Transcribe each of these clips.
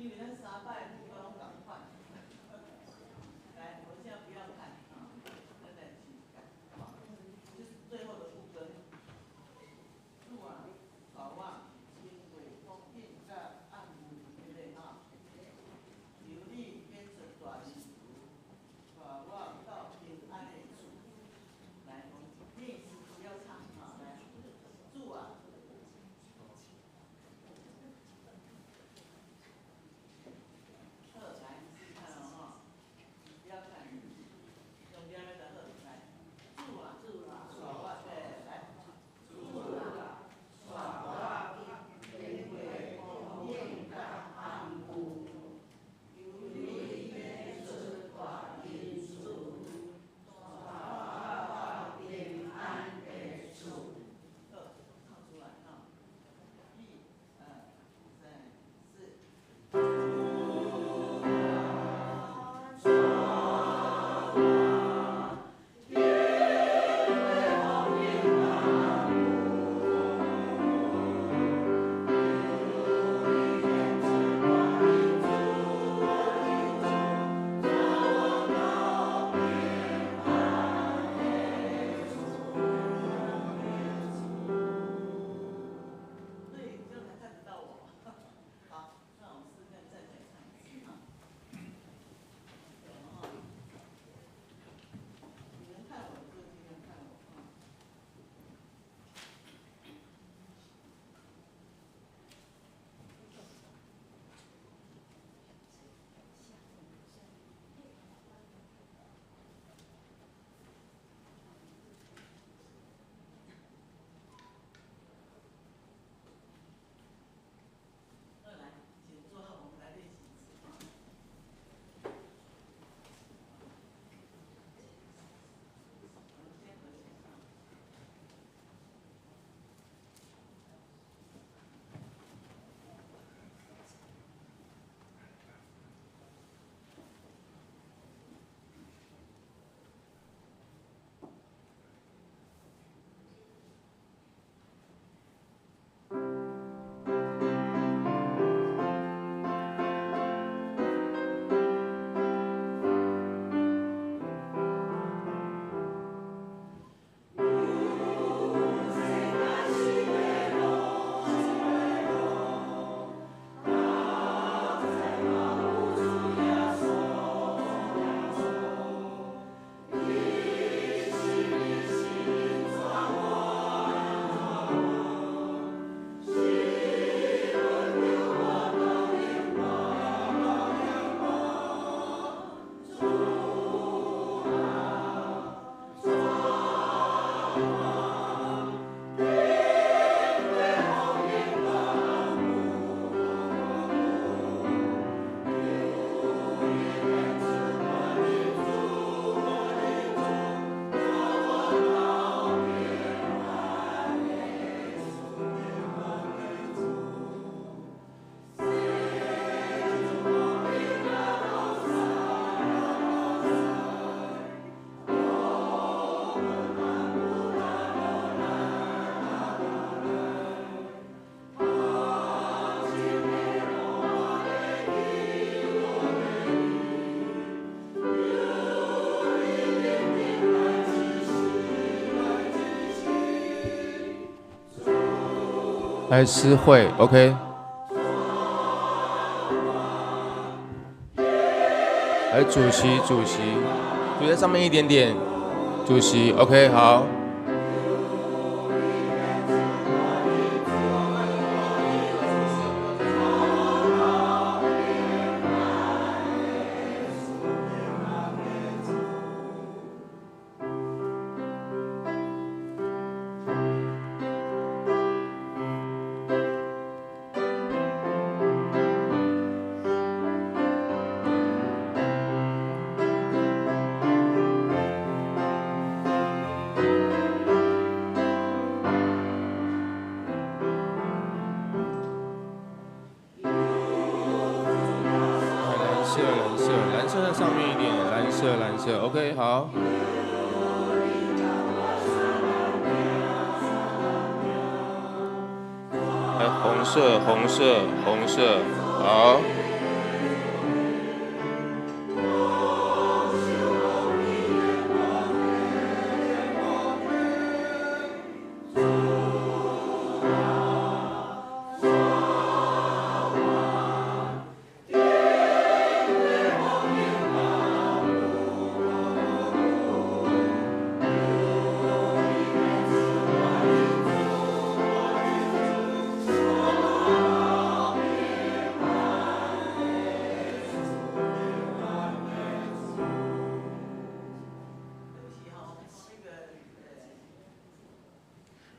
为咱3摆都拢共款。来，我现在不要看啊，咱来去看，好，这是最后的5根。主啊，头啊，经纬风景甲暗雾，对不对啊？求你变出大日子，带我到平安的厝。来，我们练习不要唱啊，来，主啊。好，来，试看哦哈，不要看，用两个就好，来，主啊，带我对，来，主啊，带我经过风景甲暗雾，求你变出大日子，带我到平安的厝。好，唱出来哈，1、2、3、4。来诗会 ，OK。来主席坐在上面一点点，主席 ，OK， 好。蓝色在上面一点，蓝色 ，OK， 好。来红色，好。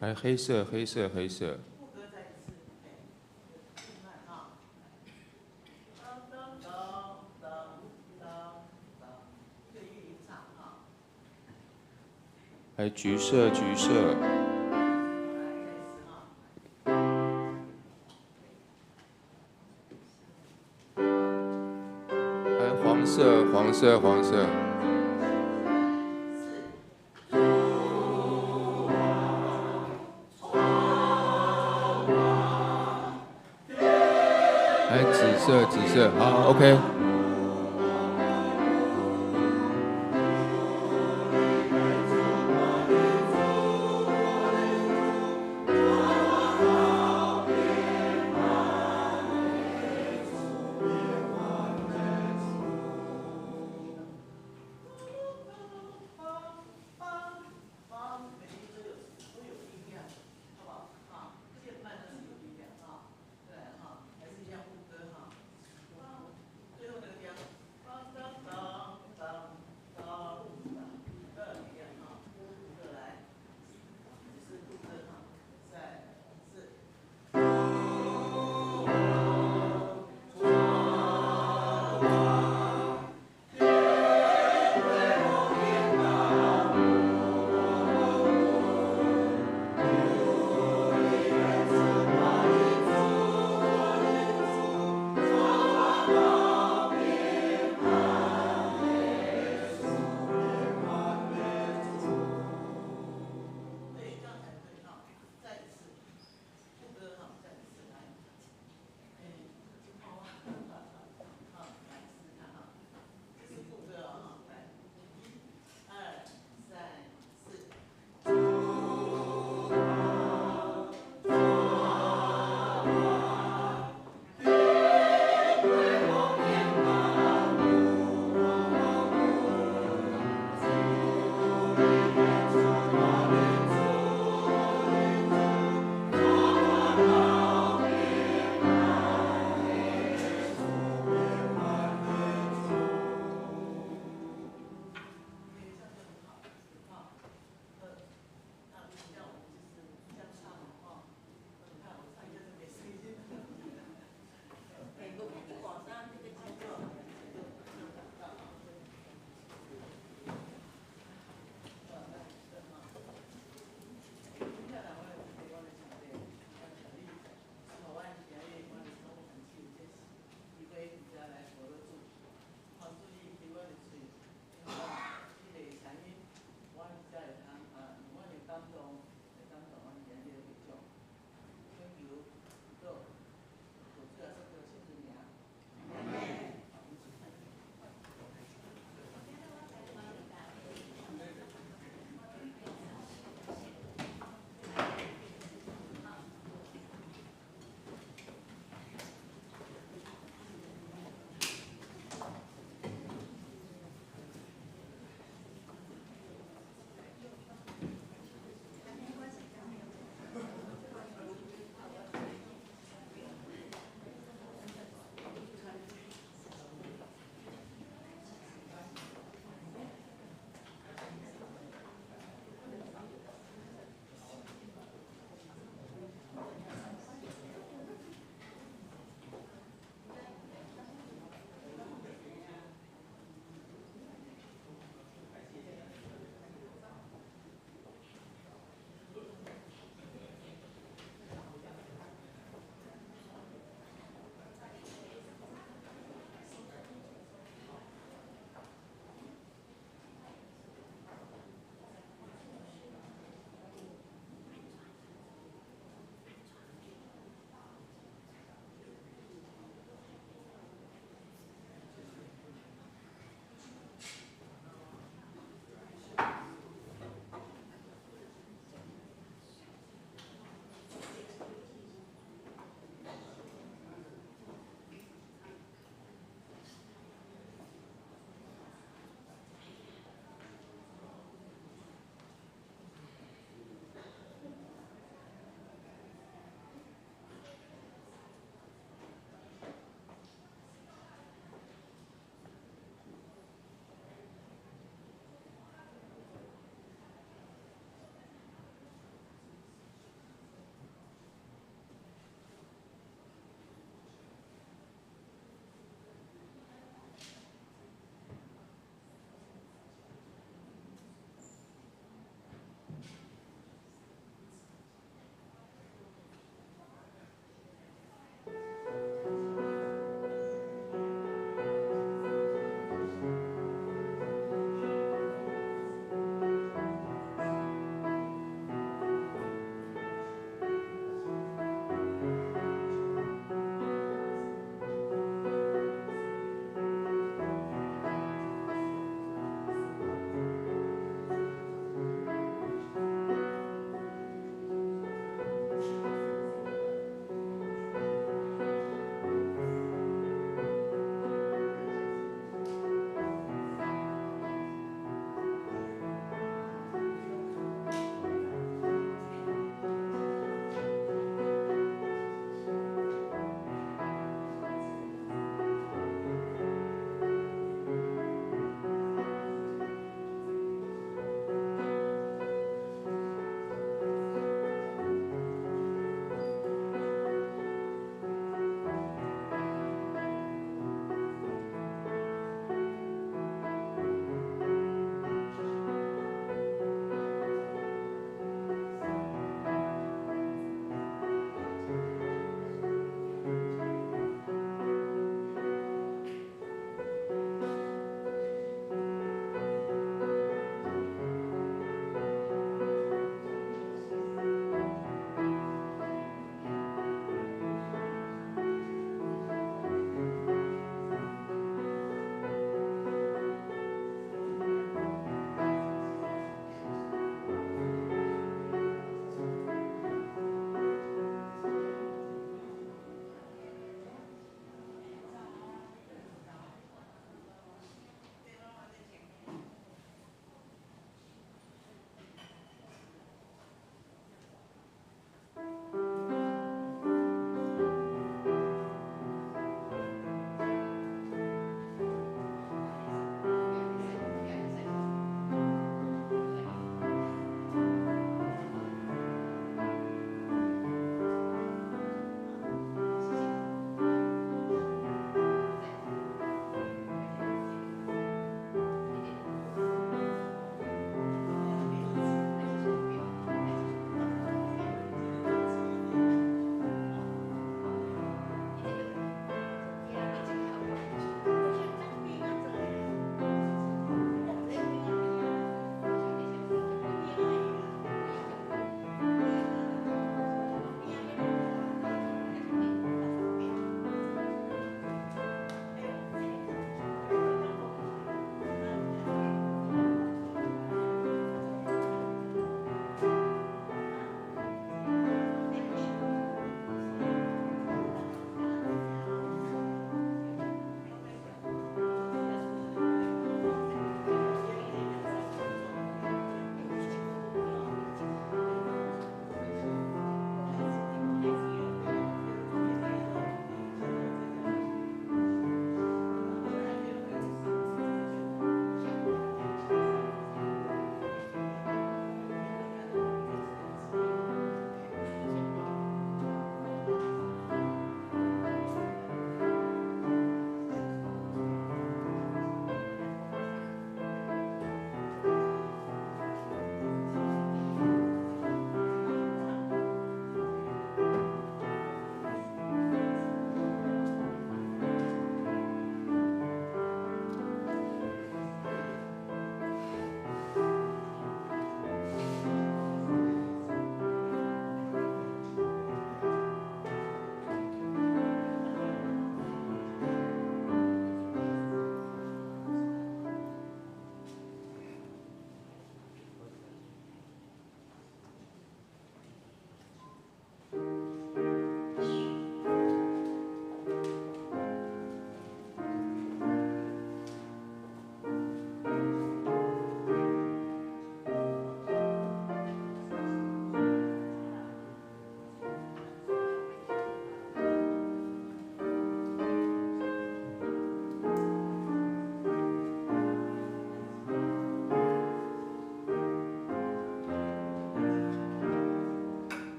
来黑色，黑色，黑色。副歌再一次，哎，慢哈。当当当当当当，一个乐音唱哈。来橘色，橘色。来黄色，黄色，黄色。来紫色，紫色，好 ，OK。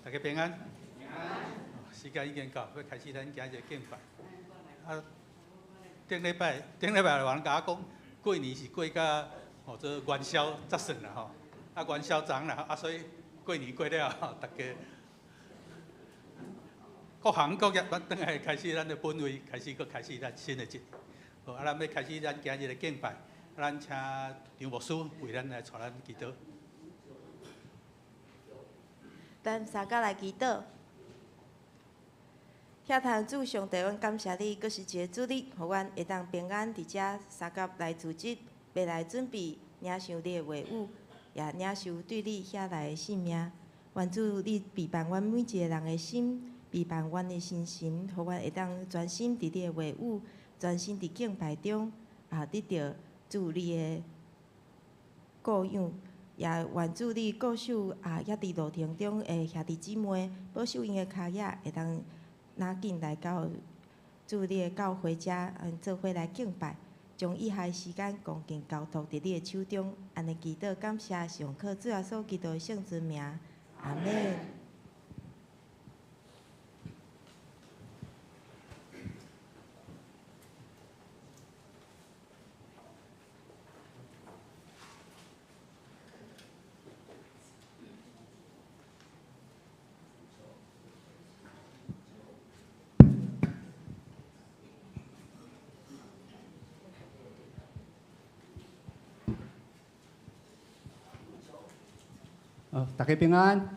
大家平安。时间已经到，要开始咱今日敬拜。啊，顶礼拜有人甲我讲，过年是过甲做元宵才算啦吼，啊元宵昨啦，啊所以过年过了后，大家各行各业咱转来开始咱的本位，开始咱新的节。好，啊咱要开始咱今日的敬拜，咱请张牧师为咱来带咱祈祷。咱三甲来祈祷，遐坛主上帝，阮感谢你，阁是一个主日，互阮会当平安伫遮三甲来组织，要来准备领受你的话语，也领受对你遐来的性命。愿主你陪伴阮每一个人的心，陪伴阮的心神，互阮会当专心伫你的话语，专心伫敬拜中，得到主你的顾养。也愿主你顾守也伫路程中的兄弟姊妹，保守因的脚野会当拿紧来到主你的教会遮，做伙来敬拜，将以下时间恭敬交托伫你的手中，安尼祈祷感谢上靠主耶稣基督的圣尊名，阿门。大家平安。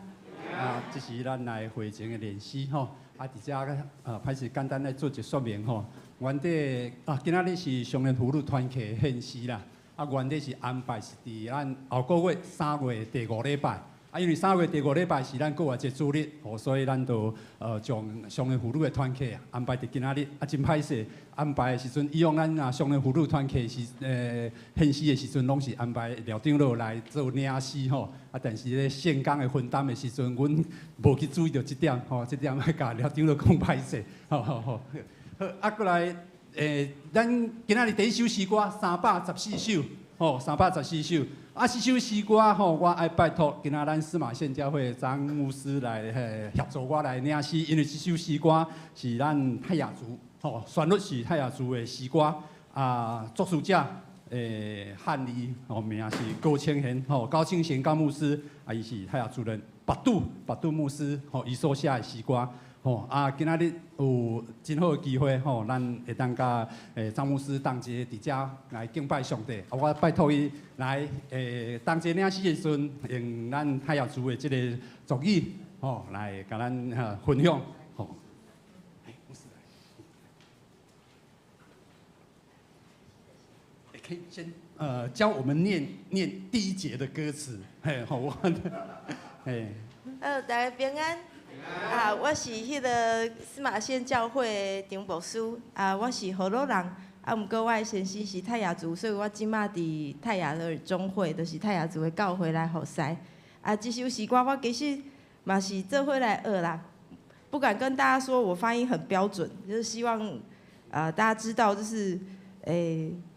这是咱来会前的练习吼。伫遮开始简单来做一个说明吼。原底今仔日是上联妇女团契献诗啦。原底是安排是伫咱后个月3月第5礼拜。因为3月第5礼拜是咱国外一个主日，所以咱就将上联妇女的团契安排伫今仔日。真歹势，安排的时阵，以往咱上联妇女团契是献诗的时阵，拢是安排廖长老来做领诗吼。但是咧圣工的分担的时阵，阮无去注意到这点吼，这点要甲廖长老讲歹势。好，过来咱今仔日第一首诗歌314首，314首。这首诗歌吼，我爱拜托今仔咱司马县教会张牧师来协助我来领诗，因为这首诗歌是咱泰雅族旋律是泰雅族的诗歌作词者汉语名是高清贤高清贤高牧师伊是泰雅族人巴杜牧师伊所写的诗歌。今仔日有真好的机会咱会当甲张牧师同齐伫遮来敬拜上帝。我拜托伊来同齐领诗的时阵，用咱泰雅族的即个族语来甲咱分享。可以先教我们念第一节的歌词。大家平安。我是迄个司马县教会的张牧师。我是河洛人。毋过我的先生是泰雅族，所以我即马伫泰雅的总会，就是泰雅族的教会来服侍。这首诗歌我其实嘛是做伙来学啦。不敢跟大家说我发音很标准，就是希望大家知道，就是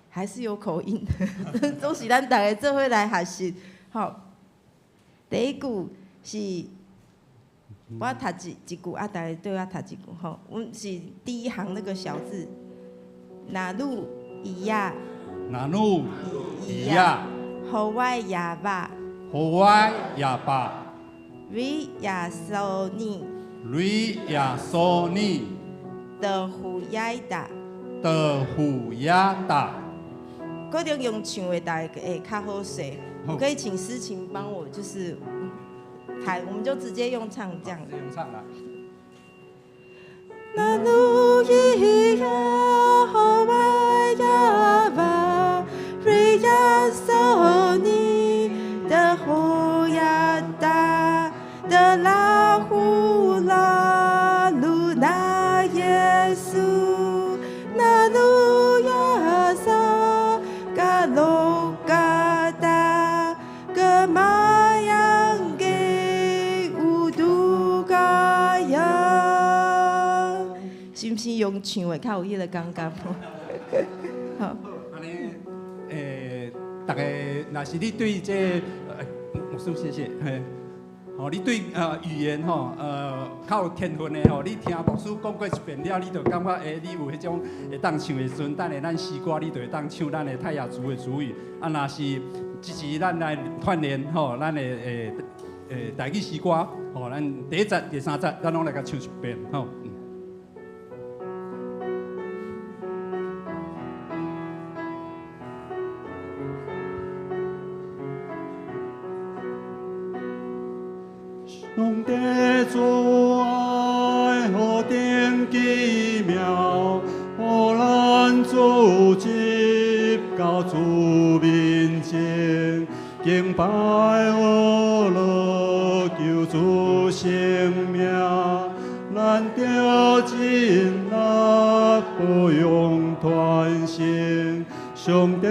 还是有口音的，都是咱大家做伙来学习。好，第一句是。我读一句，大家对我读一句吼。阮是第一行那个小字，那路伊呀，好歪哑巴，瑞亚索尼，的虎亚达，可能用唱的大家会较好势。我可以请诗琴帮我，就是。我们就直接用唱这样。用唱来。那路伊呀，好歪呀吧，瑞亚索尼的虎呀达的拉呼拉鲁那耶稣，那路呀萨嘎罗嘎达嘎玛。是毋是用唱的较有迄个感觉？好。安尼，大家若是你对这，牧师谢谢。吼，你对语言吼较有天分的吼，你听牧师讲过一遍了，你就感觉你有迄种会当唱的时阵，等下咱诗歌你就会当唱咱的泰雅族的族语。啊，若是支持咱来锻炼吼，咱的台语诗歌吼，咱第1节、第3节，咱拢来甲唱一遍吼。上帝做爱何等奇妙，互咱组织到主面前，敬拜我乐救主生命，咱着尽力保养传承，上帝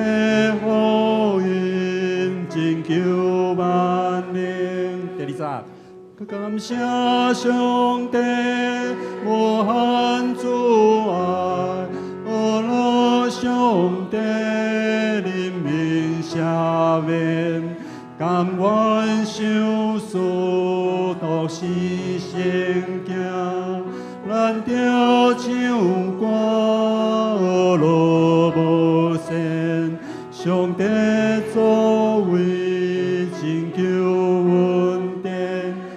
福音拯救万民。第2节。感谢上帝无限主爱，我上帝人民赦免，甘愿受所独死圣经，咱着唱歌乐无限，上帝作为拯救阮典。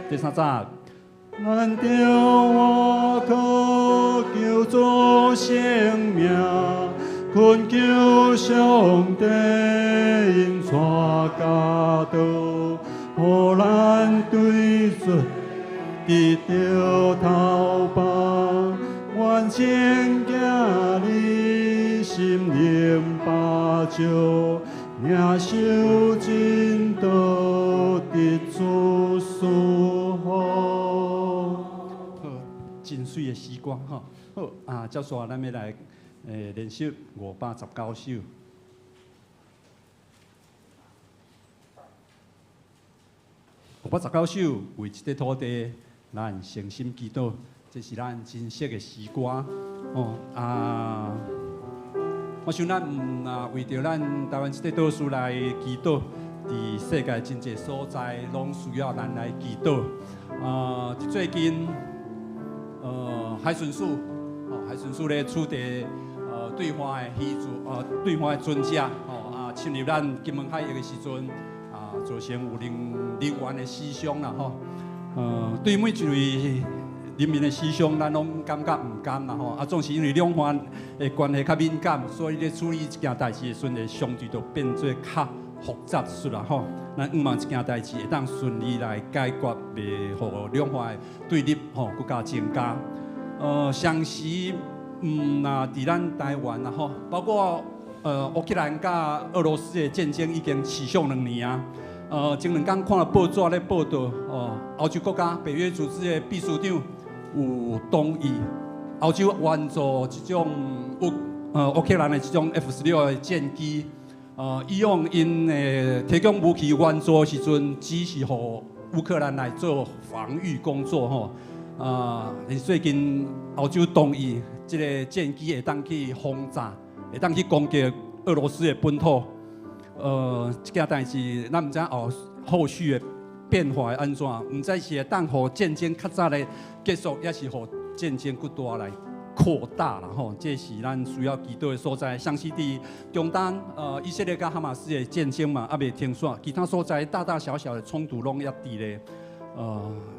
第3节，咱着我靠救主生命，困求上帝因带教导，互咱对准得着头帮，愿前行你心灵巴照，领受真道得主赐福。真水的时光吼，好啊，接下来咱要来练习519首。519首为这个土地，咱诚心祈祷，这是咱真实的诗歌哦啊。我想咱为着咱台湾这个岛屿来祈祷，伫世界真侪所在拢需要咱来祈祷。最近海巡署咧处理对方的渔族对方的船只侵入咱金门海域的时阵造成有人员的死伤啦吼。对每一位人民的思想，咱拢感觉唔甘啦吼。总是因为两方的关系较敏感，所以咧处理一件代志的时阵，会相对就变做较复杂出啦吼。咱希望一件代志会当顺利来解决，袂互两方的对立吼更加增加。相时那伫咱台湾啦吼，包括乌克兰甲俄罗斯的战争已经持续2年啊。前2天看了报纸咧报道，欧洲国家北约组织的秘书长有同意欧洲援助这种乌克兰的这种 F-16的战机，以往因提供武器援助的时阵，只是互乌克兰来做防御工作吼。最近欧洲同意这个战机会当去轰炸，会当去攻击俄罗斯的本土。这件代志咱唔知后续的变化会安怎，唔知是会当互战争较早来结束，也是互战争更大来扩大啦吼。这是咱需要祈祷的所在。像是伫中东以色列甲哈马斯的战争嘛，还袂停煞，其他所在大大小小的冲突拢也伫咧。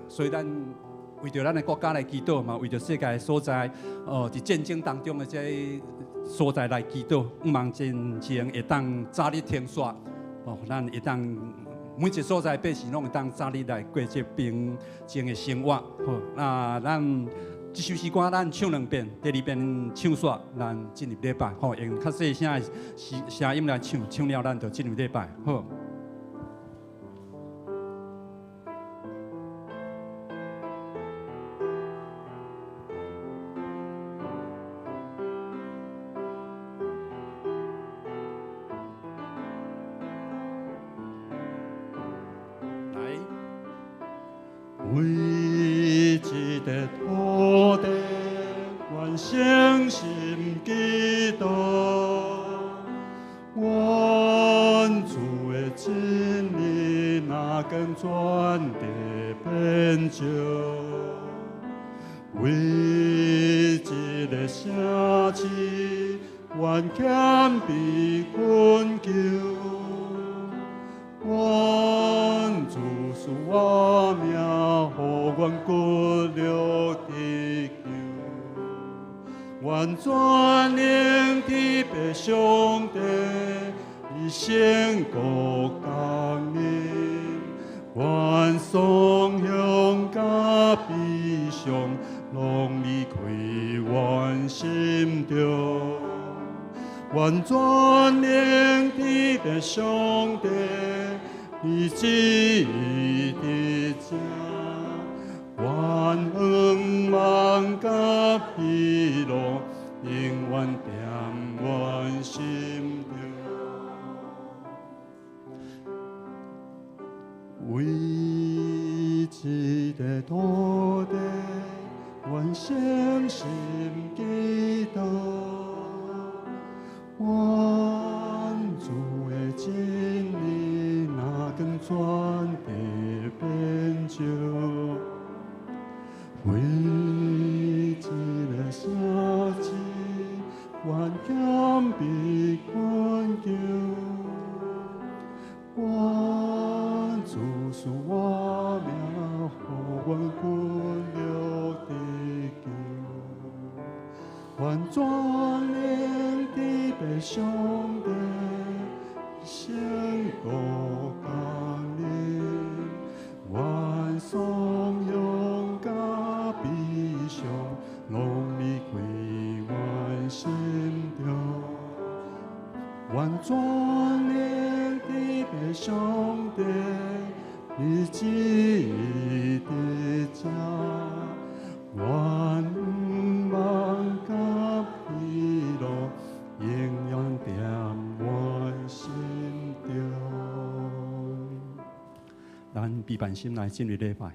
所以咱为着咱的国家来祈祷嘛，为着世界的所在，伫战争当中的这所在来祈祷，希望战争会当早日停煞，咱会当每一个所在百姓拢会当早日来过这平静的生活。好，那咱这首诗歌咱唱2遍，第2遍唱煞，咱进入礼拜。好，用较细声的声音来唱，唱了咱就进入礼拜。好。为一个土地，愿诚心祈祷，愿主的真理哪根传递为一个城市，愿谦卑恳求，愿自私我命，互阮骨肉地球。愿全能天父上帝，以圣国降临。愿颂扬甲悲伤，拢离开阮心中。愿全能天父上帝，以旨意伫这。愿光芒甲喜乐，永远踮阮心中。为一个土地，愿诚心祈祷。愿主的真理，若更传递遍照。为一个城市，愿谦卑恳求。愿自私我命，互阮骨肉地球。愿全能天父上帝，圣国降临。愿颂扬甲悲伤，拢离开阮心中。愿全能天父上帝，以旨意伫这。愿光芒甲喜乐，永远踮阮心中。咱备办心来进入礼拜。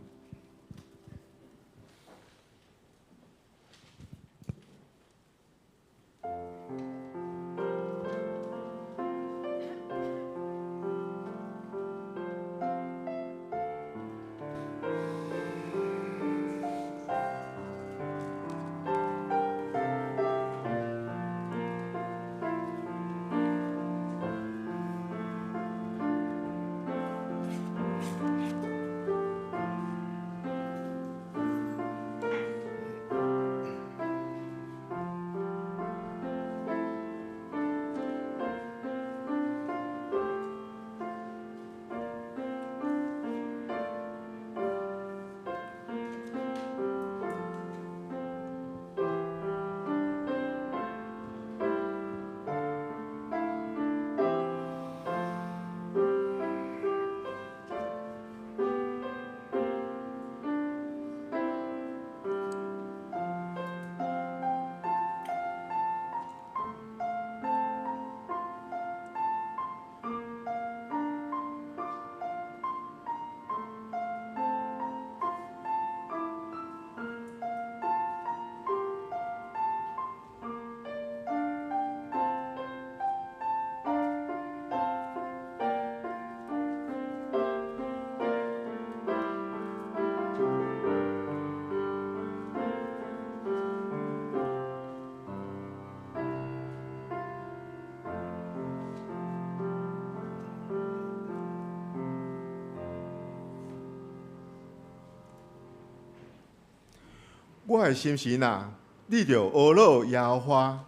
我的心神啊，你着阿罗耶和华，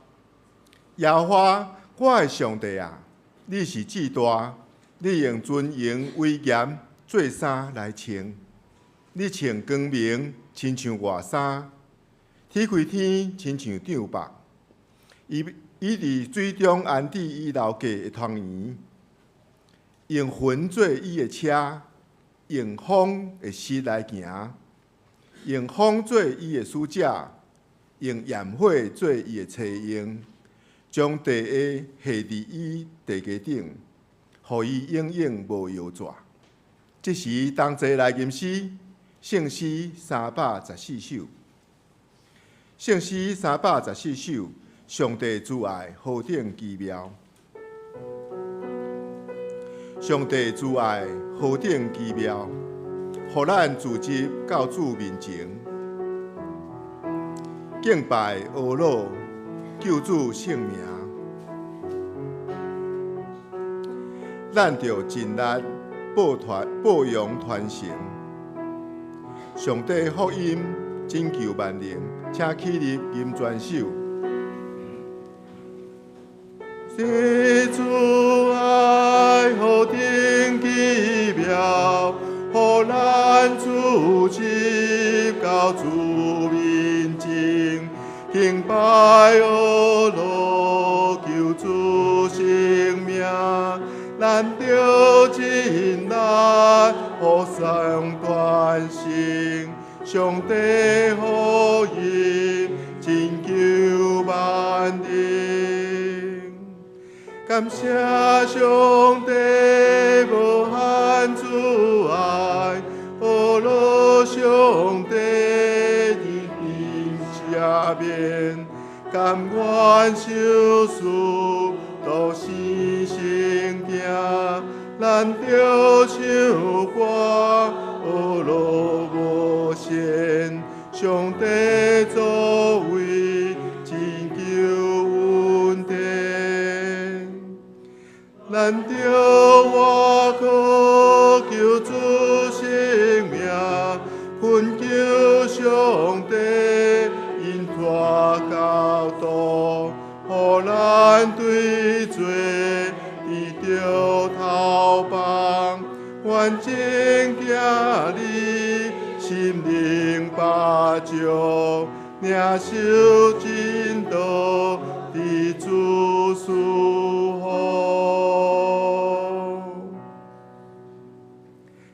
耶和华，我的上帝啊，你是至大，你用尊荣威严做衫来穿，你穿光明，亲像外衫，天开天，亲像丈白，伊伫水中安置伊老家的汤圆，用云做伊的车，用风的膝来行。用风做伊的使者，用焰火做伊的车用，将地下下伫伊地基顶，互伊永远无摇拽。这时同齐来吟诗，圣诗314首。圣诗314首，上帝慈爱何等奇妙！上帝慈爱何等奇妙！互咱自集到主面前，敬拜阿老救主圣名。咱着尽力保养传承，上帝福音拯救万灵，请起立吟全首。是主爱互定奇妙，互咱自集到主面前，敬拜阿老救主圣名。咱着尽力，互相传承，上帝福音拯救万灵。感谢上帝无限慈爱，阿老上帝一定赦免，甘愿受死。都是圣行，咱着唱歌，阿老无限，上帝作为拯救恩典，咱着活靠求主圣名，恳求上帝因托教导。互咱对罪得着头帮，愿正行你心灵巴照，领受真道的主赐福。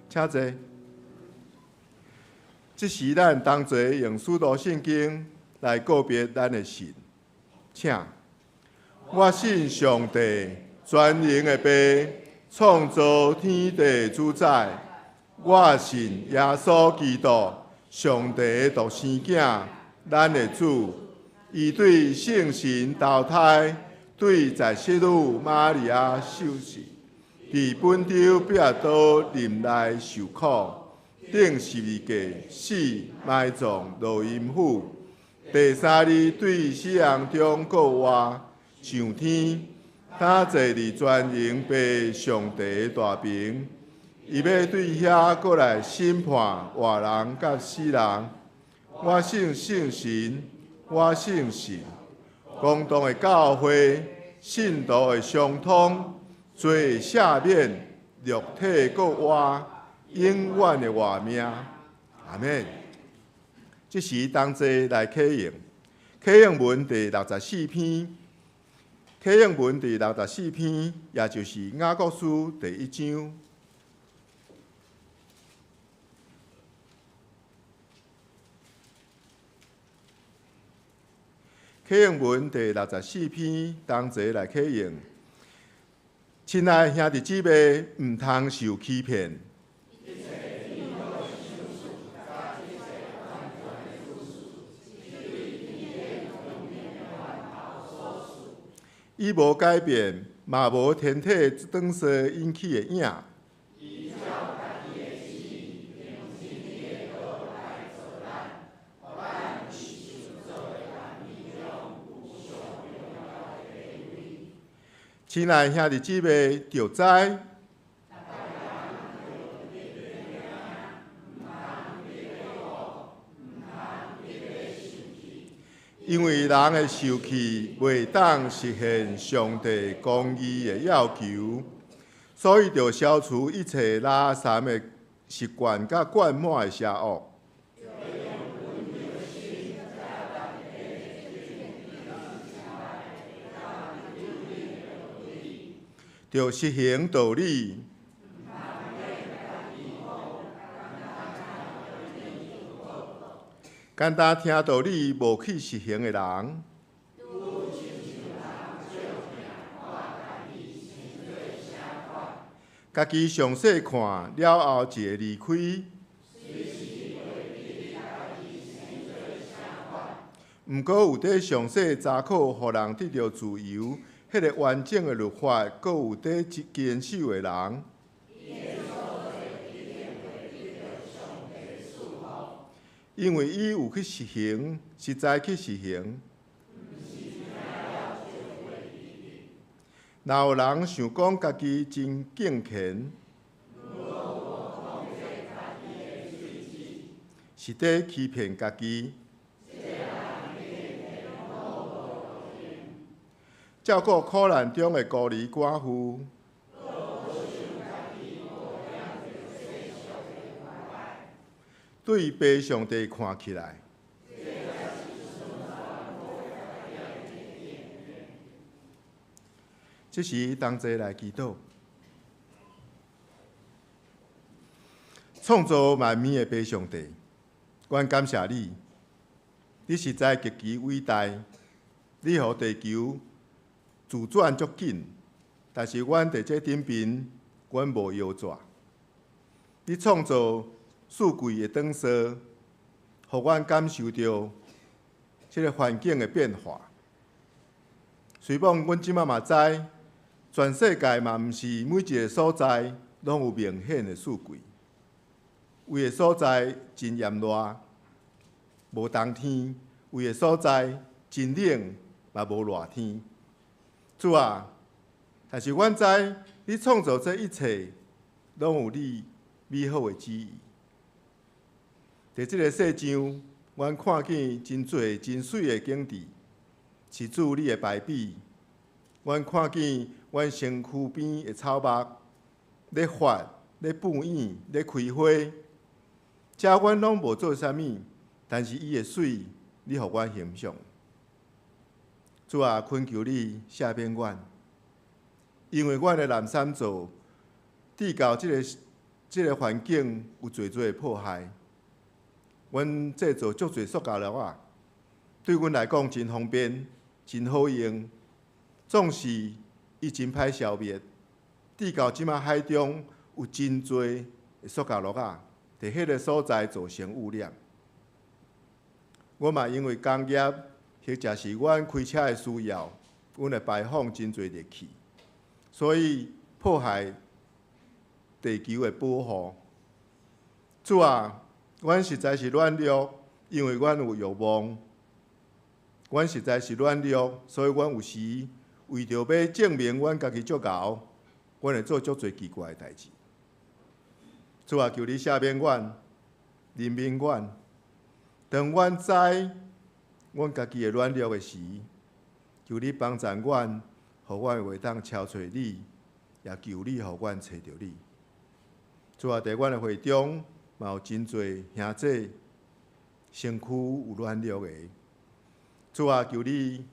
请坐。这时咱同齐用使徒圣经来告别咱的神，请。我信上帝，全能的爸，创造天地主宰。我信耶稣基督，上帝的独生囝，咱的主。伊对圣神投胎，对在世女玛利亚受死，伫本州彼拉多林内受苦，顶十字架死，埋葬落阴府。第三日对死人中国活。上天，他坐伫全能爸上帝大屏，伊要对遐过来审判活人甲死人。我信圣神，我信神，公道的教会，信徒的相通，罪赦免，肉体国活，永远的活命。阿免。这时同齐来启应，启应文第64篇。启应文第64篇，也就是雅各书第1章。启应文第64篇，同齐来启应。亲爱兄弟姊妹，唔通受欺骗。伊无改变，嘛无天体转世引起的影。亲爱兄弟姊妹，着知。因为人的受气袂当实现上帝公义的要求，所以着消除一切拉散的习惯甲惯满的邪恶。着实行道理。简单听道理，无去实行的人，家己详细看了后，就会离开。毋过有伫详细查考，互人得到自由，迄个完整的律法，阁有伫坚守的人。因为伊有去实行，实在去实行。若有人想讲家己真敬虔，是在欺骗家己。照顾苦难中的孤儿寡妇，对爸上帝看起来，这时同齐来祈祷。创造万物的爸上帝，阮感谢你，你实在极其伟大，你予地球自转足紧，但是阮伫这顶边，阮无腰纸。你创造四季的转缩，互阮感受到这个环境的变化。虽望阮即马嘛知，全世界嘛毋是每一个所在拢有明显的四季，有的所在真炎热，无冬天；有的所在真冷，嘛无热天。主啊，但是阮知你创造这一切，拢有你美好的旨意。在这个世上，阮看见真多真水的景致，是主你的排比。阮看见阮身躯边的草木咧发、咧布影、咧开花，遮阮拢无做啥物，但是伊的水，你互阮欣赏。主啊，恳求你赦免阮，因为阮的南山座地cầu这个环境有侪的迫害。阮制造足侪塑胶粒仔，对阮来讲真方便，真好用。总是伊真歹消灭。地cầu即马海中有真侪塑胶粒仔，伫迄个所在造成污染。我嘛因为工业，或者是阮开车的需要，阮会排放真侪热气，所以迫害地球的保护。主啊，阮实在是软弱，因为阮有欲望。阮实在是软弱，所以阮有时为着要证明阮家己足够，阮会做足侪奇怪的代志。主啊，求你赦免阮，怜悯阮。当阮知阮家己的软弱的时，求你帮助阮，互阮会当超找你，也求你互阮找着你。主啊，伫阮的会中，嘛有真侪兄弟身躯有软弱的。主啊，求你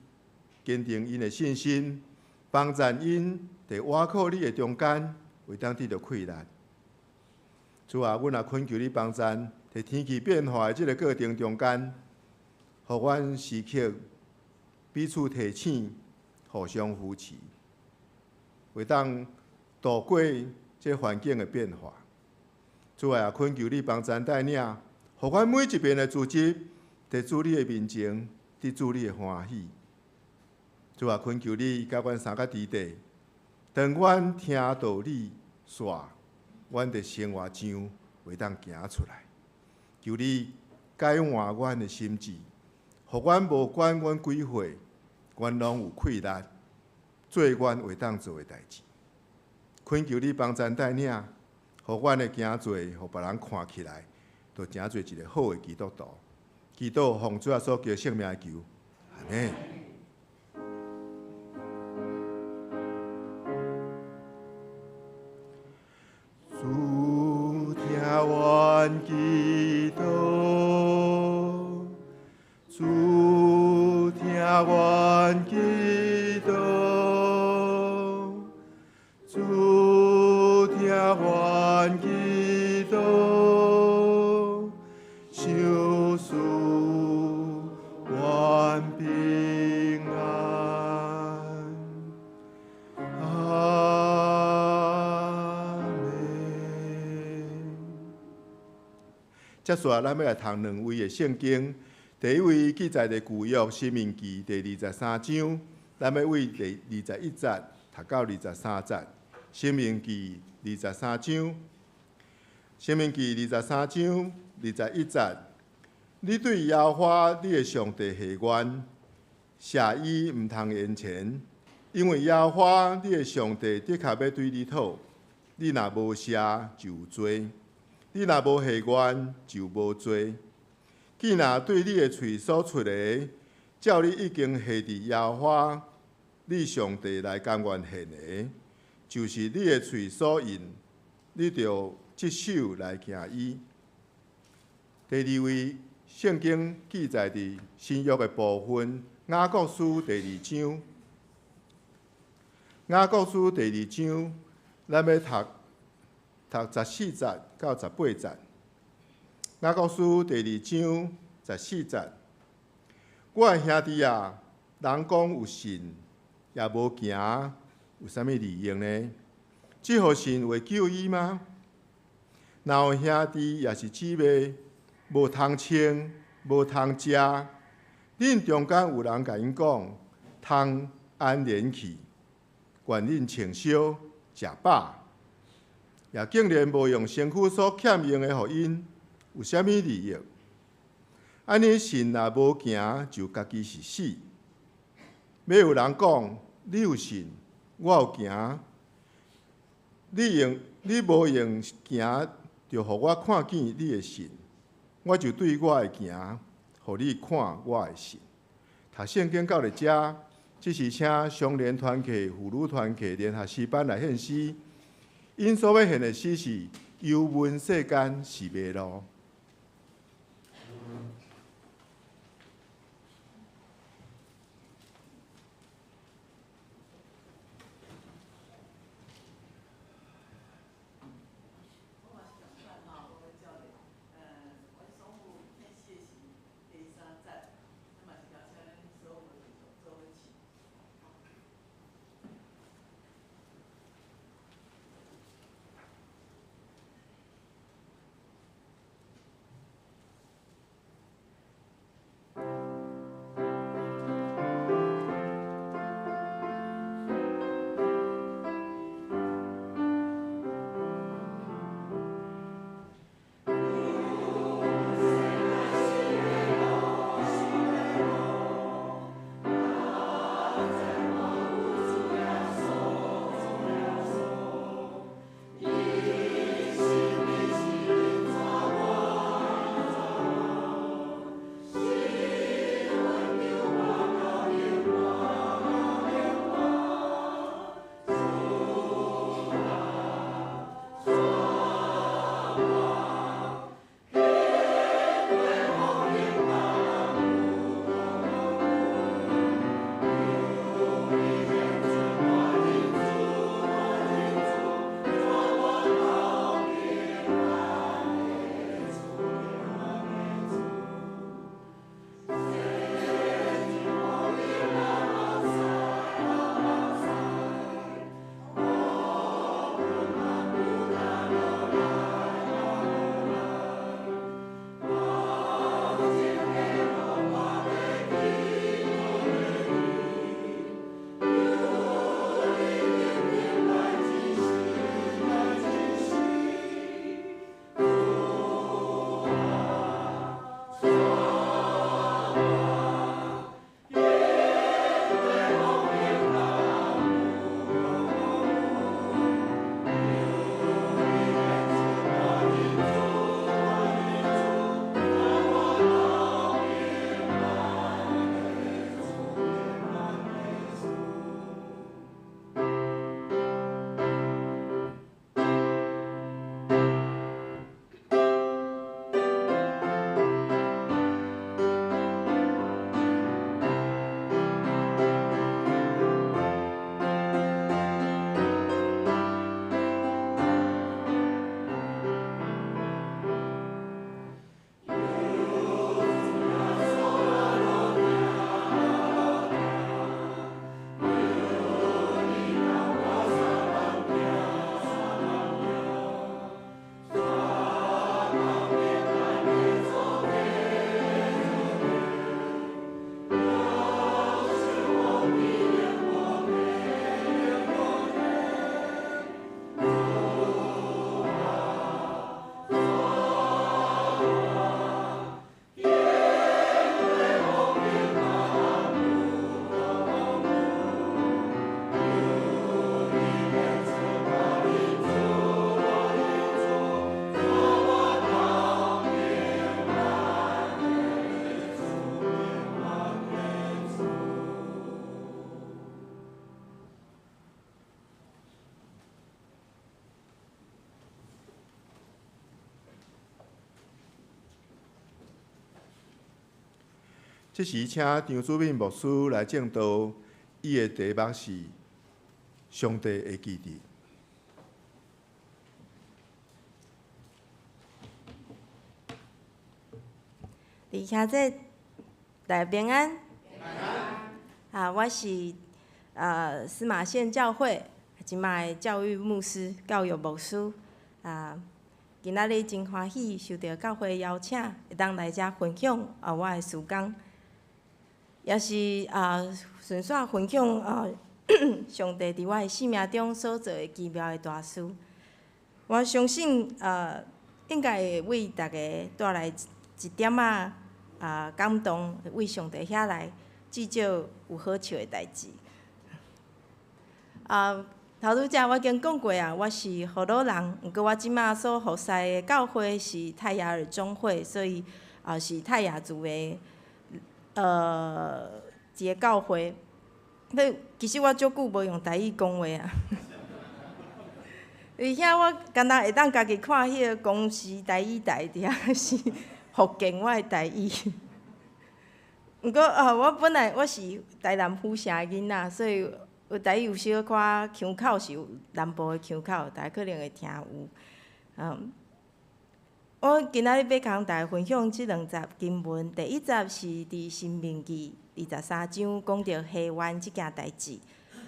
坚定因的信心，帮助因伫倚靠你的中间，会当得到快乐。主啊，阮也恳求你帮助，伫天气变化的这个过程中间，互阮时刻彼此提醒，互相扶持，会当度过这环境的变化。主啊，也恳求你帮助带领，互阮每一遍的组织，伫主你的面前，伫主你的欢喜。主啊，恳求你甲阮三个弟弟，当阮听道理说，阮伫生活上会当行出来。求你改换阮的心智，互阮无管阮几岁，阮拢有气力，做阮会当做的代志。恳求你帮助带领，互阮的行做，互别人看起来，就真做一个好的基督徒。祈祷奉主耶稣基督圣名求，阿门。主听阮祈祷，主听阮祈祷，主听阮祈祷，求赐阮平安。接下来，咱要来读两位的圣经。第一位记载伫旧约申命记第23章，咱要为第21节读到23节。申命记23章，申命记23章21节，你对耶和华你的上帝下愿，谢伊毋通言前，因为耶和华你的上帝的确要对你讨，你若无谢就有罪，你若无下愿就无罪。既若对你的喙所出的，照你已经下伫耶和华你上帝来甘愿献的，就是你的喙所应，你着即手来行伊。第二位，圣经记载伫新约的部分，雅各书第2章。雅各书第2章，咱要读14节到18节。雅各书第2章14节，我的兄弟啊，人讲有信，也无行，有啥物利用呢？这号信会救伊吗？若有兄弟也是姊妹，无通穿，无通食，恁中间有人甲因讲，通安连去，愿恁穿烧食饱，也竟然无用身躯所欠用的，互因，有啥物利益？安尼信若无行，就家己是死。要有人讲，你有信，我有行，你无用行，就互我看见你的信，我就对我的行，互你看我的信。读圣经到了遮，这是请双联团契、妇女团契联合诗班来献诗。因所要献的诗是“忧闷世间是迷路”。这时，请张主任牧师来正道，伊的题目是“上帝的基地”。伫遐这大家平安。我是司马县教会即卖教育牧师、教育牧师。今仔日真欢喜受到教会邀请，会当来遮分享我的事工，也是顺续分享上帝伫我的生命中所做的奇妙的大事。我相信应该会为大家带来一点感动，为上帝遐来，至少有好笑的代志。头拄则我已经讲过我是河洛人，毋过我即马所服侍的教会是泰雅尔中会，所以是泰雅族的一个教会。其实我足久无用台语讲话而遐我敢若会当家己看迄个公视台语台，伫遐是福建我的台语。毋过我本来我是台南府城的囡仔，所以有台语有小可腔口是有南部的腔口，大家可能会听有。我今仔日要甲大家分享即2集经文，第1集是伫《申命记》23章讲到下湾即件代志。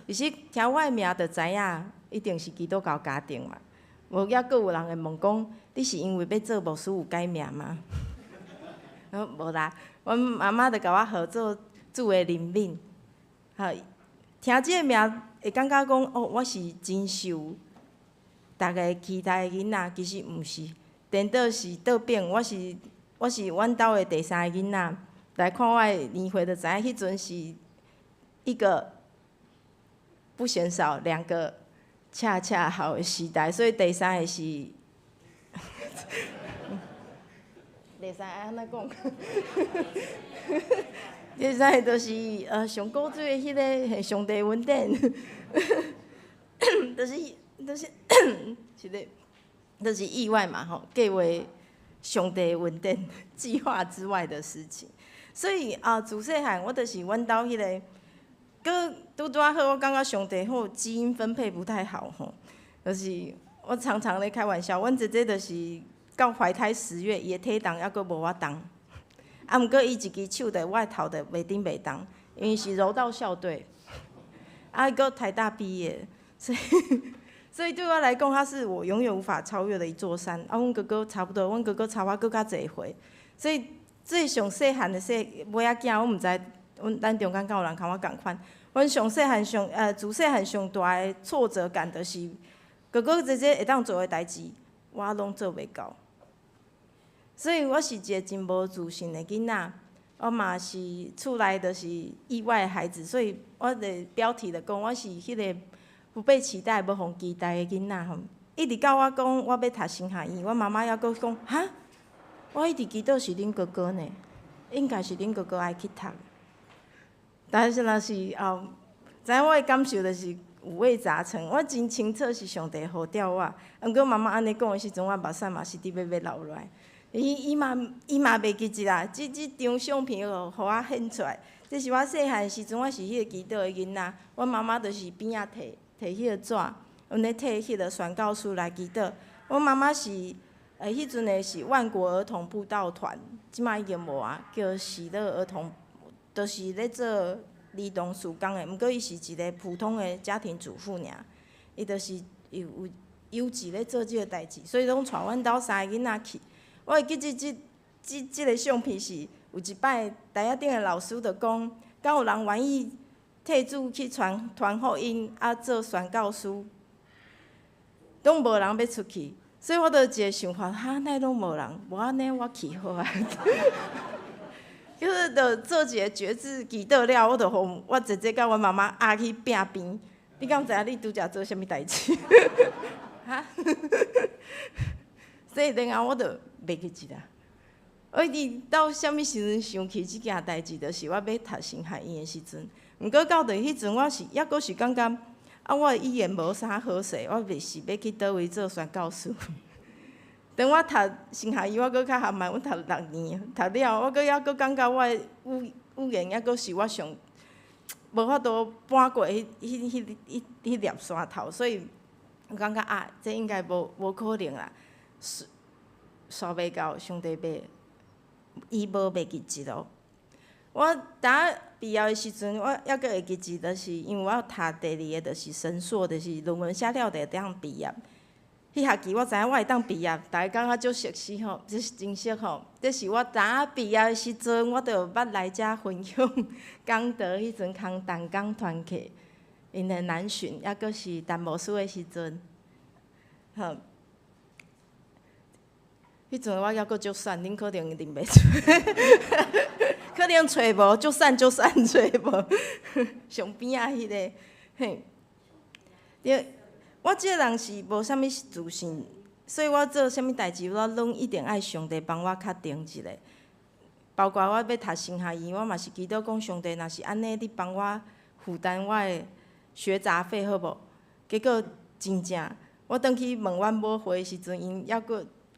其实听我的名就知影，一定是基督教家庭嘛。无抑阁有人会问讲，你是因为要做牧师有改名吗？无啦，阮妈妈就甲我号做主的灵敏。听即个名会感觉讲，我是真受大家期待的囡仔，其实毋是，颠倒是倒变，我是阮兜的第3个囡仔。来看我的年岁就知影，迄阵是一个不嫌少，2个恰恰好的时代，所以第3个是第3个安怎讲？第3个就是上古锥的迄个上帝恩典，就是意外嘛吼，计划上帝恩典计划之外的事情。所以自细汉我就是阮兜迄个，搁拄好，我感觉上帝好基因分配不太好吼，就是我常常咧开玩笑，阮姐姐就是到怀胎10月，伊的体重还阁无我重。毋过伊一支手在我的头就袂顶袂动，因为是柔道校队，伊阁台大毕业，所以对我来讲，他是我永远无法超越的一座山。阮哥哥差不多，阮哥哥差我搁较侪岁，所以最上细汉的尾仔囝，我毋知咱中间敢有人甲我共款。阮上细汉自细汉上大的挫折感，就是哥哥姐姐会当做的代志，我拢做袂到。所以我是一个真无自信的囡仔，我嘛是厝内就是意外的孩子，所以我的标题就讲我是迄个不被期待、无互期待的囡仔吼。一直到我讲我要读神学院，我妈妈还阁讲哈，我一直记得是恁哥哥呢，应该是恁哥哥爱去读。但是若是知影我的感受就是五味杂陈，我真清楚是上帝呼召我，毋过妈妈安尼讲的时阵，我目屎嘛是直要流落来。伊嘛袂记得啦，即张相片就互我显出来。这是我细汉时阵，我是迄个基督的囡仔，阮妈妈就是边仔摕迄个纸，阮咧摕迄个宣告书来祈祷。阮妈妈是迄阵的是万国儿童布道团，即摆已经无啊，叫喜乐儿童，就是咧做儿童事工的。毋过伊是一个普通的家庭主妇尔，伊就是有优质咧做即个代志，所以拢带阮兜3个囡仔去。我会记即个相片是有一摆台仔顶的老师就讲，敢有人愿意替主去传福音做宣教书，拢无人要出去，所以我就有一个想法，那拢无人，无安尼我去好啊。就是就做一个决志祈祷了，我就互我姐姐甲阮妈妈压去拼边。你敢知影你拄则做啥物代志？所以然后我就袂记得啦。我一直到啥物时阵想起即件代志，就是我要读神学院的时阵。毋过到迄阵，我是抑阁是感觉我语言无啥好势，我袂是要去倒位做宣教师。等我读神学院，我阁较含慢，我读6年，读了我阁抑阁感觉我语言抑阁是我上无法度搬过迄粒山头，所以我感觉啊，这应该无可能啦，刷袂到，上帝伊无袂记记咯。我当毕业的时阵，我抑阁会记记，就是因为我读第二个就是神硕，就是论文写了就会当毕业。迄学期我知影我会当毕业，大家感觉足熟悉吼，这是真实吼。这是我当毕业的时阵，我就捌来遮分享讲道，迄阵空淡江团契，因的南巡，抑阁是淡薄书的时阵，吼。迄阵我抑阁足瘦，恁可能认袂出，可能找无足瘦找无，上边仔迄个，嘿，我即个人是无啥物自信，所以我做啥物代志，我拢一定爱上帝帮我较定一个。包括我要读神学院，我嘛是祈祷讲上帝，若是安尼，你帮我负担我的学杂费好无？结果真正，我转去问阮某会的时阵，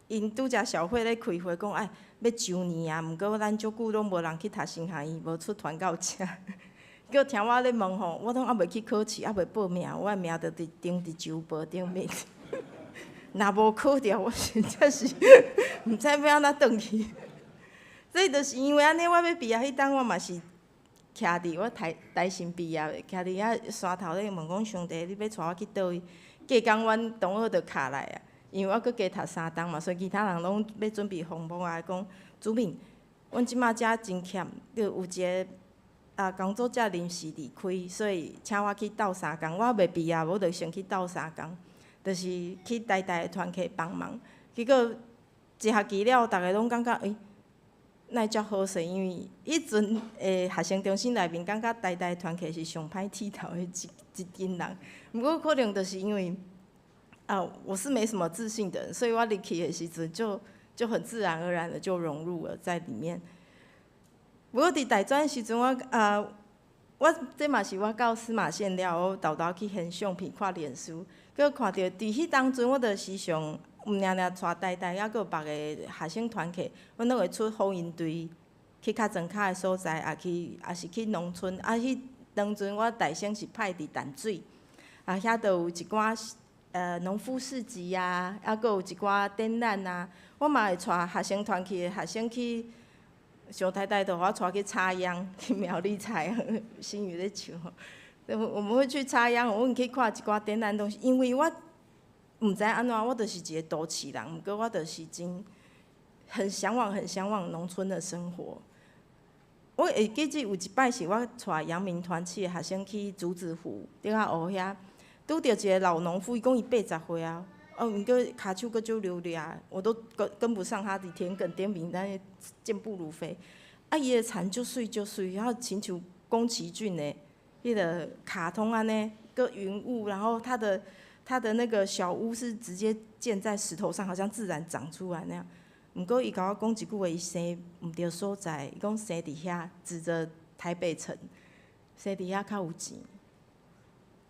因拄则小会咧开会讲，要周年啊，毋过咱足久拢无人去读神学院，无出团到遮。叫听我咧问吼，我拢还袂去考试，还袂报名，我的名就登伫周报顶面。若无考着，我真正是毋知要安怎转去。所以就是因为安尼，我要毕业迄当，我嘛是徛伫我台新毕业的，徛伫遐山头咧问讲上帝，你要带我去倒位？隔工阮同学就敲来啊，因为我搁加读3档嘛，所以其他人拢要准备红包啊，讲主敏，阮即马遮真欠，就有一个。工作才临时离开，所以请我去斗3工。我未毕业，我就先去斗3工，就是去台的团契帮忙。结果一学期了，大家拢感觉哪会遮好势？因为迄阵学生中心内面，感觉台的团契是上歹剃头的一群人。毋过可能就是因为我是没什么自信的人，所以我入去的时阵就很自然而然的就融入了在里面。不过伫大专时阵，我这嘛是我到司马县了，我豆豆去现相片看脸书，佮看到伫迄当阵，我着时常毋定带台，抑佮有别个学生团契，阮拢会出好营队，去较庄脚的所在，也是去农村。迄当阵我大省是派伫淡水，遐着有一寡农夫市集啊，抑佮有一寡展览啊，我嘛会带学生团契的学生去。小太太就互我带去插秧，去苗栗采，新宇咧唱吼。我们会去插秧，我们去看一寡展览东西。因为我毋知安怎，我就是一个都市人，毋过我就是很向往农村的生活。我会记得有一摆是我带阳明团契的学生去竹子湖顶下湖遐，拄着一个老农夫，伊讲伊80岁啊。毋过骹手阁足溜俩，我都跟不上他的田埂点名，但是健步如飞。伊的田足水，然后亲像宫崎骏的迄个卡通安尼，个云雾，然后他的那个小屋是直接建在石头上，好像自然长出来那样。毋过伊甲我讲一句话，伊生毋对所在，伊讲生伫遐，指着台北城，生伫遐较有钱。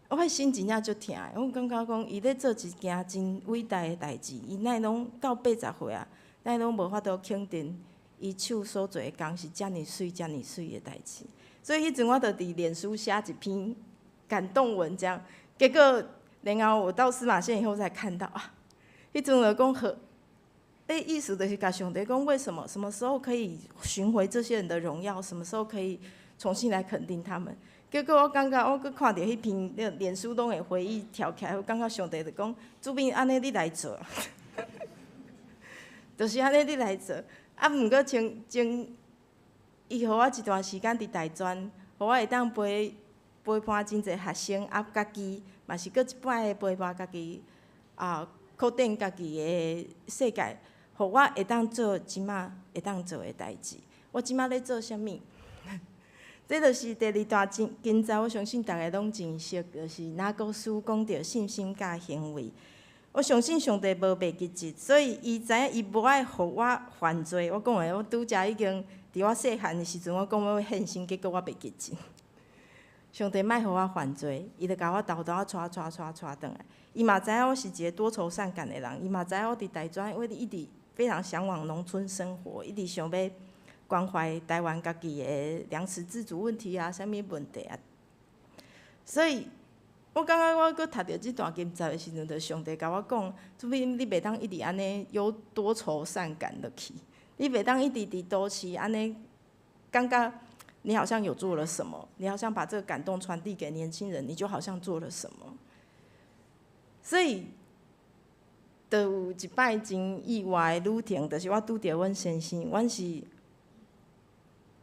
我迄心真正足疼的，我感觉讲伊咧做一件真伟大的代志，伊哪会拢到80岁啊，哪会拢无法度肯定伊手所做的工是遮尔水的代志。所以迄阵我就伫脸书写一篇感动文章，结果然后我到司马县以后才看到迄阵就讲好，意思就是甲上帝讲，为什么什么时候可以寻回这些人的荣耀，什么时候可以重新来肯定他们。结果我感觉，我搁看到迄篇脸书拢会回忆跳起来，我感觉上帝就讲，主编安尼你来做，就是安尼你来做。毋过前伊互我一段时间伫大专，互我会当陪伴真侪学生，家己嘛是搁一摆陪伴家己确定家己的世界，互我会当做即马会当做的代志。我即马咧做啥物？这就是第2段经章，我相信大家拢真熟，就是哪个书讲到信心甲行为。我相信上帝无袂记记，所以伊知影伊无爱互我犯罪。我讲的，我拄则已经伫我细汉的时阵，我讲我要献身，结果我袂记记。上帝莫互我犯罪，伊就甲我豆豆带转来。伊嘛知影我是一个多愁善感的人，伊嘛知影我伫大专，我一直非常向往农村生活，一直想要关怀台湾家己的粮食自主问题啊，啥物问题啊。所以，我感觉我搁读着即段经节的时阵，就上帝甲我讲，除非你袂当一直安尼有多愁善感落去，你袂当一直伫都市安尼感觉你好像有做了什么，你好像把这个感动传递给年轻人，你就好像做了什么。所以，就有一摆真意外的旅程，就是我拄着阮先生，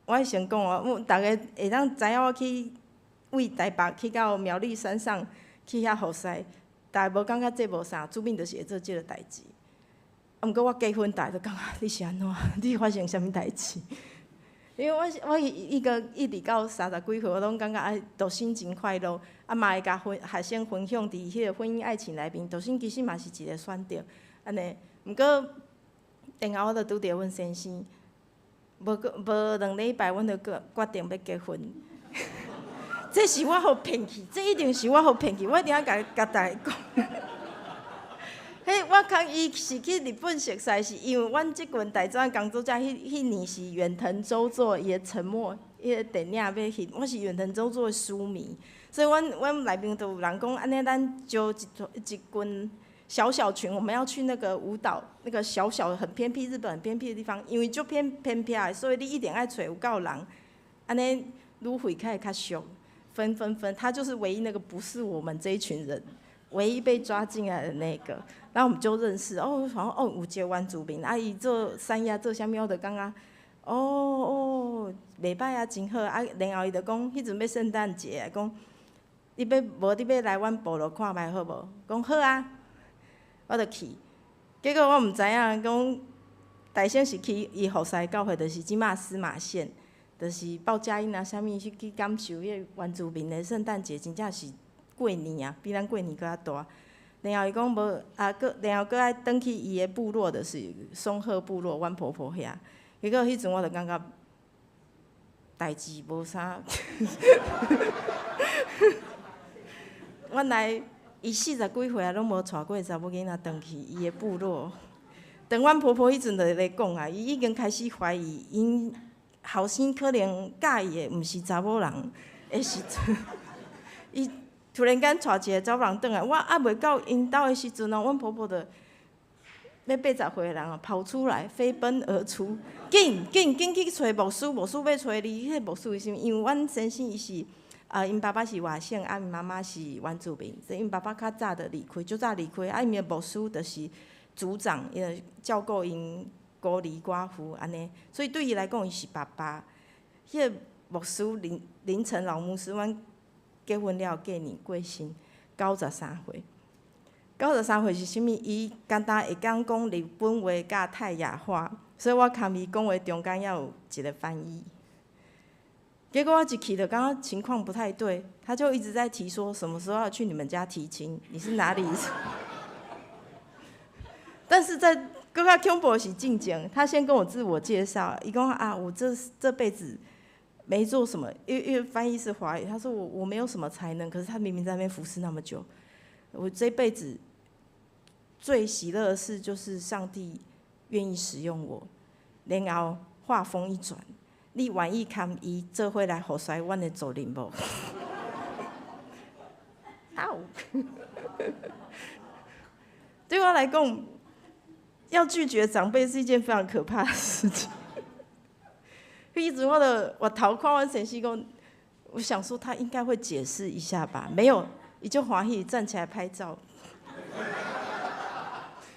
我先讲哦，逐个会当知影我去为台北去到苗栗山上去遐服侍，逐个无感觉这无啥，注定就是会做即个代志。毋过我结婚，逐个都感觉你是安怎？你发生啥物代志？因为我一直到30几岁，我拢感觉独身真快乐，嘛会甲学生分享伫迄个婚姻爱情内面，独身其实嘛是一个选择，安尼。毋过，然后我就拄着阮先生，无2礼拜，阮就决定要结婚。这是我互骗去，这一定是我互骗去，我一定要甲大家讲。迄我讲伊是去日本熟识，是因为阮即群大专工作者，迄年是远藤周作伊的《沉默》迄个电影要翕，我是远藤周作的书迷，所以阮内面都有人讲，安尼咱招一群小小群，我们要去那个舞蹈，那个小小很偏僻日本很偏僻的地方，因为就偏僻的，所以你一定爱找有够人，安尼愈会开较俗，分，他就是唯一那个不是我们这一群人。唯一被抓进来的那个，然后我们就认识，好像有一个原住民，伊做山野做啥物，我就感觉，袂歹啊，真好啊。然后伊就讲，迄阵要圣诞节，讲你要来阮部落看觅好无？讲好啊，我就去。结果我毋知影，讲大仙是去伊服侍教会，就是即马司马县，就是报佳音啊，啥物去感受迄个原住民的圣诞节，真正是。过年啊，比咱过年搁较大。然后伊讲无然后搁爱转去伊的部落，就是松鹤部落，阮婆婆遐。结果迄阵我就感觉代志无啥。原来伊40几岁啊，拢无带过查某囡仔转去伊的部落。等阮婆婆迄阵就咧讲啊，伊已经开始怀疑，因后生可能介意的毋是查某人的时阵，伊。突然间带一个查某人转来，我还袂到因兜的时阵哦，阮婆婆就要80岁的人哦，跑出来飞奔而出，紧去找牧师，牧师要找你，迄个牧师为什么？因为阮先生伊是因爸爸是外省，因妈妈是原住民，所以因爸爸较早就离开，足早离开，因的牧师就是组长，伊照顾因孤儿寡妇安尼，所以对伊来讲，伊是爸爸。迄个牧师林晨老牧师，阮。结婚了，过年过身，93岁。93岁是啥物？伊简单会讲日本话甲泰雅话，所以我牵伊讲话中间要有一个翻译。结果我一去就感觉情况不太对，他就一直在提说什么时候要去你们家提亲，你是哪里？但是在更较恐怖的是进前，他先跟我自我介绍，伊讲啊，我这辈子。没做什么，因为翻译是华语，他说我没有什么才能，可是他明明在那边服侍那么久，我这辈子最喜乐的事就是上帝愿意使用我。然后话锋一转，你愿意堪伊做伙来服侍阮的主人无？对我来讲，要拒绝长辈是一件非常可怕的事情。迄阵我就头看阮先生讲，我想说他应该会解释一下吧，没有，伊就欢喜站起来拍照，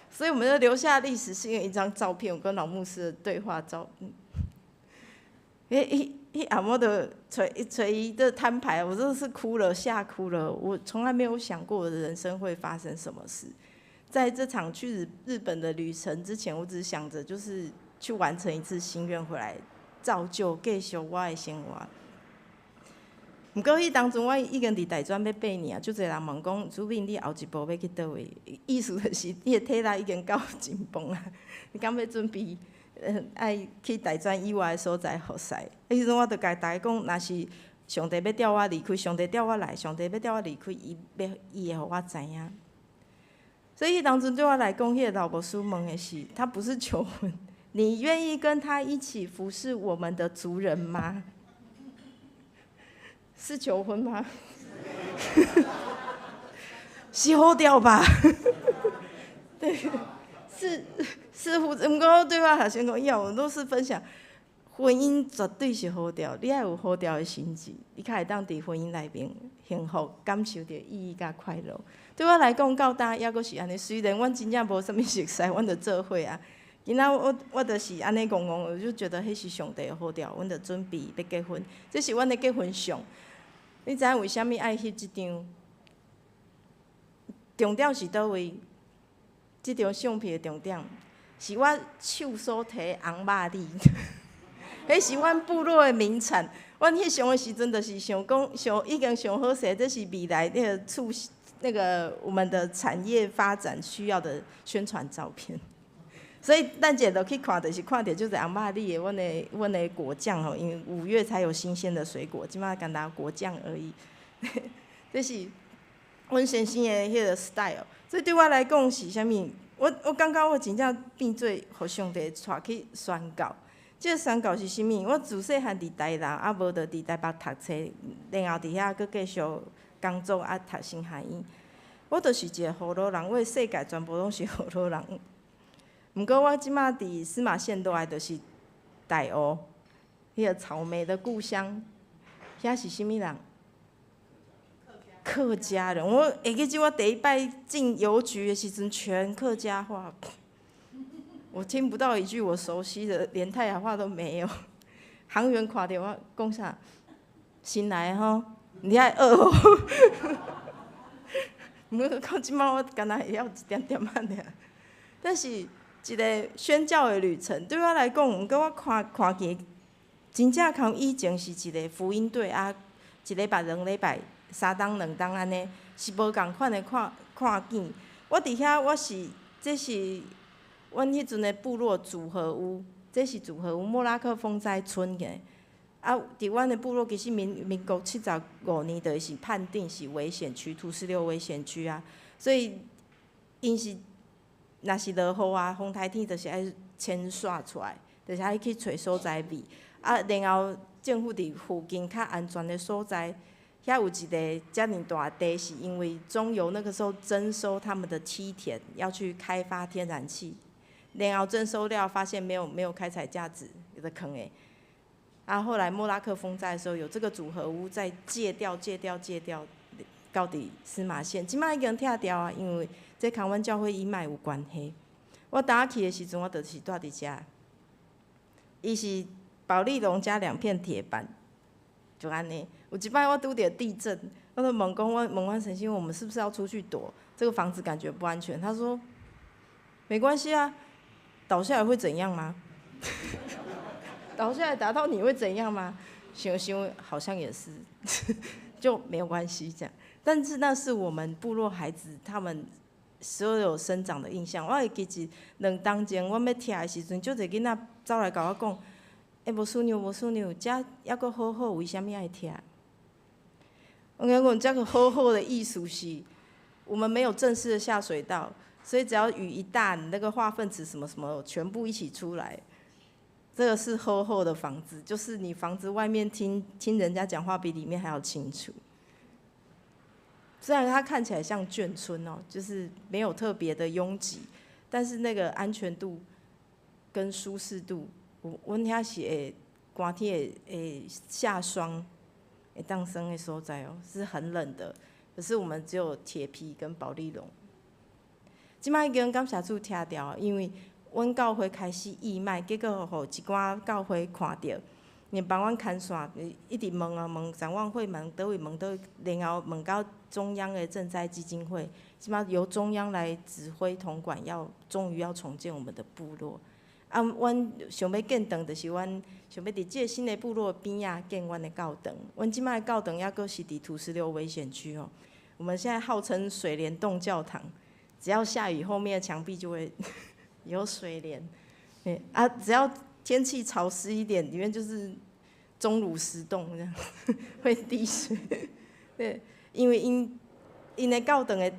所以我们就留下历史性的一张照片，我跟老牧师的对话照。阿嬷的垂疑的摊牌，我真的是哭了，吓哭了。我从来没有想过我的人生会发生什么事。在这场去日本的旅程之前，我只是想着就是去完成一次心愿回来。造就继续我的生活。毋过迄当阵我已经伫大专要8年啊，足侪人问讲，主编你后一步要去倒位？意思就是你的体力已经够紧绷啊，你敢要准备爱去大专以外的所在服侍？迄阵我就甲大家讲，若是上帝要调我离开，上帝调我来，上帝要调我离开，伊会互我知影。所以迄当阵对我来讲，迄个老牧师问的是，他不是求婚。你愿意跟他一起服侍我们的族人吗？是求婚吗？是好调吧？对，是不过对我学生讲，以后我都是分享，婚姻绝对是好调，你要有好调的心智，你才会当伫婚姻内面幸福，感受到意义甲快乐。对我来讲，到今抑阁是安尼。虽然阮真正无啥物熟悉，阮着做伙啊。今仔我就是安尼讲，我就觉得迄是上帝的好调，阮着准备要结婚，这是阮的结婚相。你知影为虾米爱翕即张？重点是倒位？即张相片的重点是我手所提的红肉粒，迄是阮部落的名产。阮翕相的时阵，就是想讲，已经想好势，这是未来那个我们的产业发展需要的宣传照片。所以咱一落去看，就是看到就是红肉粒的阮的果酱吼，因为5月才有新鲜的水果，即摆干拿果酱而已。这是阮先生的迄个 style。所以对我来讲是啥物？我感觉我真正变做互上帝带去宣告。即个宣告是啥物？我自细汉伫台南，啊无着伫台北读册，然后伫遐佫继续工作啊读神学院。我就是一个葫芦人，我的世界全部拢是葫芦人。毋过我即马伫司马县住的就是大湖，迄个草莓的故乡。遐是啥物人？客家人。我会记得我第一摆进邮局的时阵，全客家话，我听不到一句我熟悉的，连泰雅话都没有。行员看到我讲啥？新来吼，你爱学哦。毋过到即摆我敢若会晓一点点仔尔，但是一个宣教的旅程对我来讲，毋过我看见真正像以前是一个福音队啊，一礼拜、2礼拜、3档、2档安尼，是无共款的看见。我伫遐，这是阮迄阵的部落组合屋，这是组合屋莫拉克风灾村的。啊，伫阮的部落其实民国75年就是判定是危险区，土石流危险区啊，所以因是若是落雨啊，风台天就是爱迁徙出来，就是爱去找所在避。啊，然后政府伫附近较安全的所在，遐有一个遮尔大地，是因为中油那个时候征收他们的梯田，要去开发天然气，然后征收了发现没有开采价值，有的坑诶。啊，后来莫拉克风灾的时候，有这个组合屋再戒掉，到底司马县，即摆已经拆掉啊，因为这跟阮教会义卖有关系。我当去的时阵，我就是住伫遮，伊是保丽龙加2片铁板，就安尼。有一摆我拄着地震，我就问阮神仙，我们是不是要出去躲？这个房子感觉不安全。他说没关系啊，倒下来会怎样吗？倒下来打到你会怎样吗？想想好像也是，就没有关系这样。但是那是我们部落孩子他们所有生长的印象。我会记起2当前我要拆的时阵，就一个囡仔走来甲我讲：“无叔娘，遮还阁好好，为什么爱拆？”我跟你讲，这个好好的意思是，我们没有正式的下水道，所以只要雨一大，你那个化粪池什么什么全部一起出来。这个是厚厚的房子，就是你房子外面听人家讲话比里面还要清楚。虽然它看起来像眷村哦，就是没有特别的拥挤，但是那个安全度跟舒适度，阮遐是会寒天会下霜，会当生的所在哦，是很冷的。可是我们只有铁皮跟保丽龙。即摆已经感谢主拆掉，因为阮教会开始义卖，结果互一寡教会看到，你帮阮牵线，一直问啊问，展望会问倒位问倒位，然后问到中央的赈灾基金会，即摆由中央来指挥统管，终于要重建我们的部落。啊，阮想要建堂，就是阮想要伫即个新的部落边仔建阮的教堂。阮即摆的教堂抑阁是伫土石流危险区哦。我们现在号称水帘洞教堂，只要下雨，后面的墙壁就会有水帘，啊，只要天气潮湿一点，里面就是钟乳石洞这样，会滴水。对，因为因的教堂的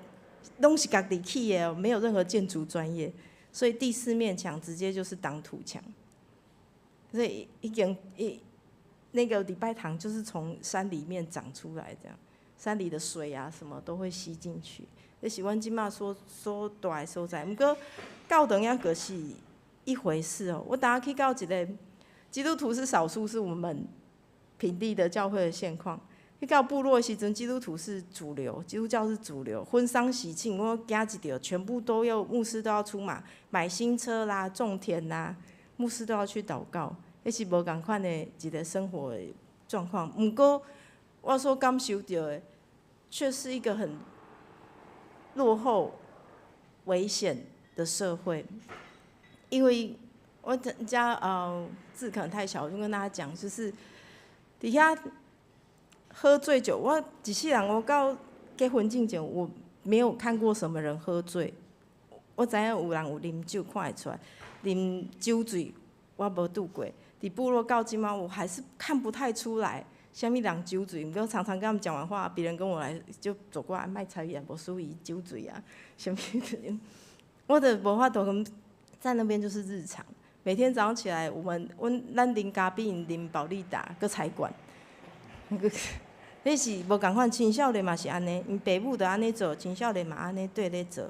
拢是家己起的哦，没有任何建筑专业，所以第4面墙直接就是挡土墙。所以那个礼拜堂就是从山里面长出来，这样山里的水啊什么都会吸进去。这是阮即马所大的所在。不过教堂也可是一回事哦。我等下去到一个基督徒是少数，是我们平地的教会的现况。去到部落的时阵，基督徒是主流，基督教是主流。婚丧喜庆，我惊一条，全部都要牧师都要出马，买新车啦、种田啦，牧师都要去祷告。迄是无共款的一个生活的状况。不过我所感受到的，却是一个很落后、危险的社会。因为我家字可能太小，我就跟大家讲，就是底下喝醉酒。我一世人，我到结婚之前，我没有看过什么人喝醉。我知影有人有啉酒，看会出来，啉酒醉我无拄过。伫部落到今嘛，我还是看不太出来，虾米人酒醉。不过常常跟他们讲完话，别人跟我来就走过来，卖菜也无属于酒醉啊，虾米的，我的无法度，在那边就是日常。每天早上起来，咱啉咖啡，啉保利达，搁菜馆，迄是无共款。青少年嘛是安尼，因爸母就安尼做，青少年嘛安尼对咧做。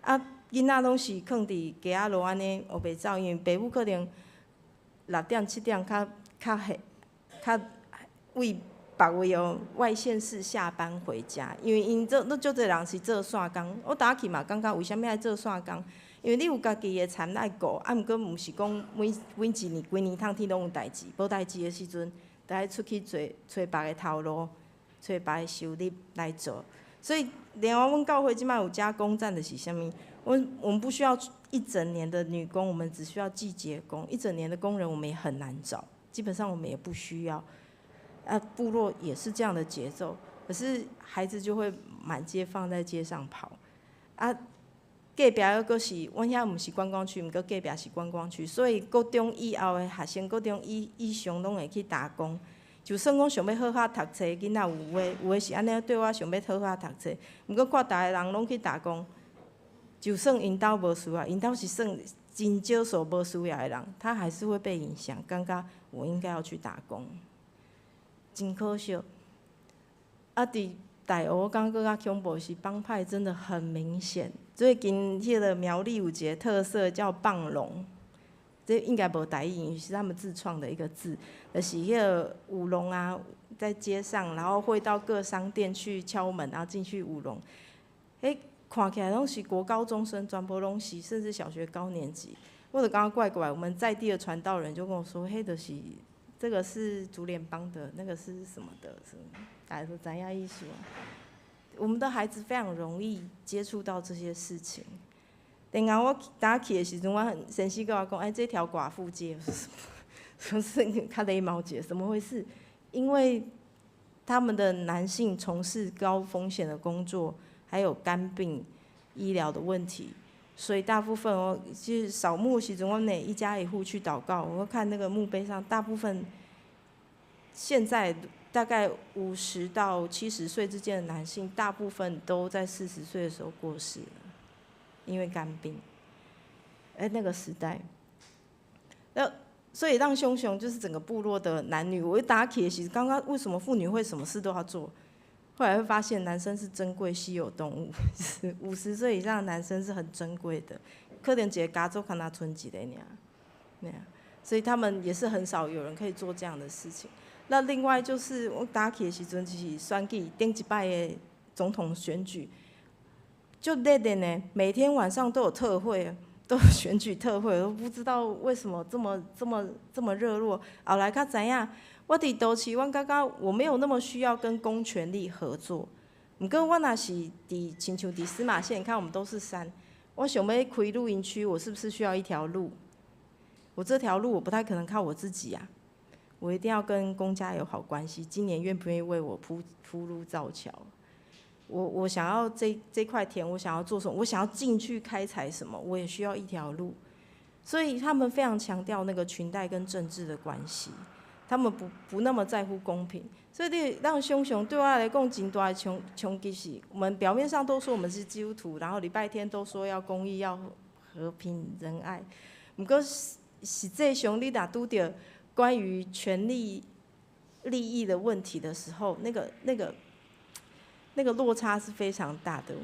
啊，囡仔拢是囥伫街仔路安尼黑白走，因为爸母可能6点7点较为别位哦外县市下班回家，因为因足侪人是做线工。我打去嘛感觉为虾米爱做线工？因为你有家己的田爱顾，啊，毋过毋是讲每一年规年通天拢有代志，无代志的时阵，就爱出去找别的头路，找别的收入来做。所以，另外阮教会即摆有加工站的是虾米？我们不需要一整年的女工，我们只需要季节工。一整年的工人我们也很难找，基本上我们也不需要。部落也是这样的节奏，可是孩子就会满街放在街上跑。隔壁又是，阮遐毋是观光区，毋过隔壁是观光区，所以高中以后的学生，高中以上拢会去打工。就算讲想要好好读册，囡仔有诶是安尼对我想要好好读册，毋过看逐个人拢去打工。就算因兜无需要，因兜是算真少数无需要的人，他还是会被影响，感觉我应该要去打工，真可惜。伫大湖，我感觉更较恐怖是帮派真的很明显。最近迄个苗栗有一个特色叫棒龙，这应该无台语，是他们自创的一个字，就是迄个舞龙啊，在街上，然后会到各商店去敲门，然后进去舞龙。看起来拢是国高中生，全部拢是，甚至小学高年级。我就感觉怪怪，我们在地的传道人就跟我说：“嘿，就是这个是竹联帮的，那个是什么的？大家都知影意思啊。”我们的孩子非常容易接触到这些事情。等下我打去的时阵，我先生跟我讲：“哎，这条寡妇街是较雷毛节，怎么回事？”因为他们的男性从事高风险的工作。还有肝病、医疗的问题，所以大部分其实扫墓的时阵，我每一家一户去祷告，我看那个墓碑上，大部分现在大概50到70岁之间的男性，大部分都在40岁的时候过世了，因为肝病。那个时代，所以让熊就是整个部落的男女，我一打起的时候，刚刚为什么妇女会什么事都要做？后来会发现，男生是珍贵稀有动物，50岁以上的男生是很珍贵的，可能一个家族可能存一个尔，所以他们也是很少有人可以做这样的事情。那另外就是我打起的时阵，就是选举顶一摆的总统选举，就热的呢，每天晚上都有特会，都有选举特会，我都不知道为什么这么热络。后来较知影。我伫都市，我感觉我没有那么需要跟公权力合作。不过我若是亲像伫司马县，你看我们都是山，我想要开露营区，我是不是需要一条路？我这条路我不太可能靠我自己啊，我一定要跟公家有好关系。今年愿不愿意为我铺路造桥？我想要这块田，我想要做什么？我想要进去开采什么？我也需要一条路。所以他们非常强调那个裙带跟政治的关系。他们不那么在乎公平，所以你让熊对我来讲真大的冲击是，我们表面上都说我们是基督徒，然后礼拜天都说要公义要和平仁爱。不过实际上，你若拄着关于权力、利益的问题的时候，那个落差是非常大的。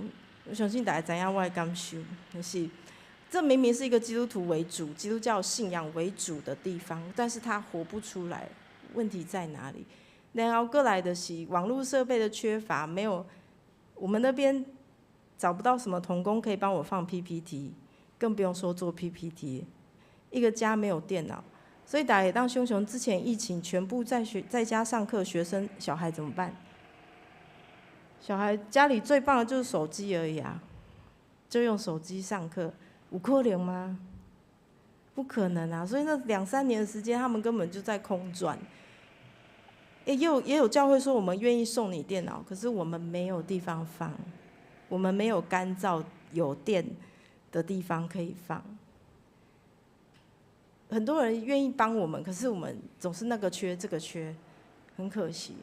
我相信大家知影我的感受，就是这明明是一个基督徒为主、基督教信仰为主的地方，但是它活不出来，问题在哪里？然后过来的是网络设备的缺乏，没有我们那边找不到什么同工可以帮我放 PPT， 更不用说做 PPT。一个家没有电脑，所以大家当熊熊之前疫情全部在家上课，学生小孩怎么办？小孩家里最棒的就是手机而已啊，就用手机上课，有可能吗？不可能啊！所以那2、3年的时间，他们根本就在空转。也有教会说我们愿意送你电脑，可是我们没有地方放，我们没有干燥有电的地方可以放。很多人愿意帮我们，可是我们总是那个缺这个缺，很可惜。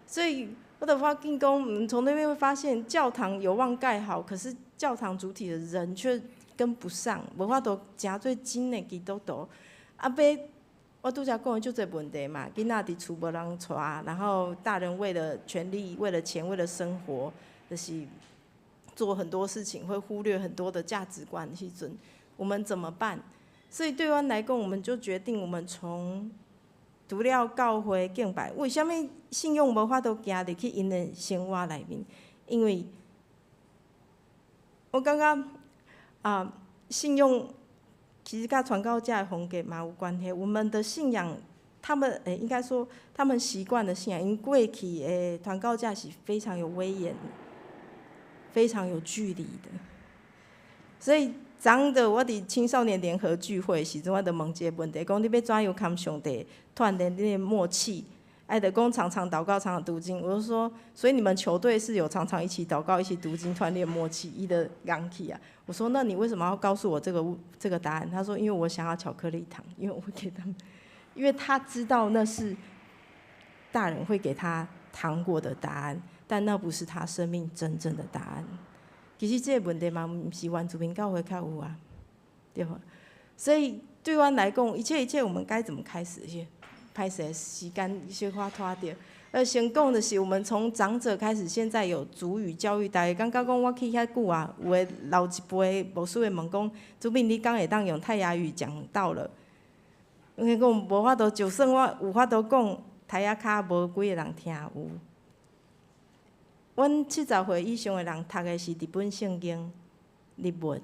所以我的话，进攻，我们从那边会发现，教堂有望盖好，可是教堂主体的人却跟不上，无法度真最真的基督徒。啊，我拄则讲的就这问题嘛，囡仔伫厝无人带，然后大人为了权力、为了钱、为了生活，就是做很多事情，会忽略很多的价值观的时阵，我们怎么办？所以对阮来讲，我们就决定，我们从除了教会敬拜，为什么信仰无法度行入去因的生活内面？因为我感觉信仰其实跟传教者的风格嘛有关系。我们的信仰，他们应该说他们习惯的信仰，因过去的传教者是非常有威严、非常有距离的。所以昨的我伫青少年联合聚会的时阵，我就问一个问题，讲你要怎样跟上帝锻炼你的默契？就讲常常祷告，常常读经。我就说，所以你们球队是有常常一起祷告、一起读经、锻炼默契，伊的讲起啊。我说，那你为什么要告诉我这个答案？他说，因为我想要巧克力糖，因为我会给他们，因为他知道那是大人会给他糖果的答案，但那不是他生命真正的答案。其实这个问题嘛，不是原住民教会较有啊，对吧？所以对阮来讲，一切我们该怎么开始？歹势时间小可拖着。先讲的是，我们从长者开始，现在有族语教育。大家感觉讲我去遐久啊，有的老一辈牧师会问讲，主编你敢会当用泰雅语讲道了？因为讲无法度，就算我有法度讲泰雅卡，无几个人听有。阮70岁以上的人读的是日本圣经、日文，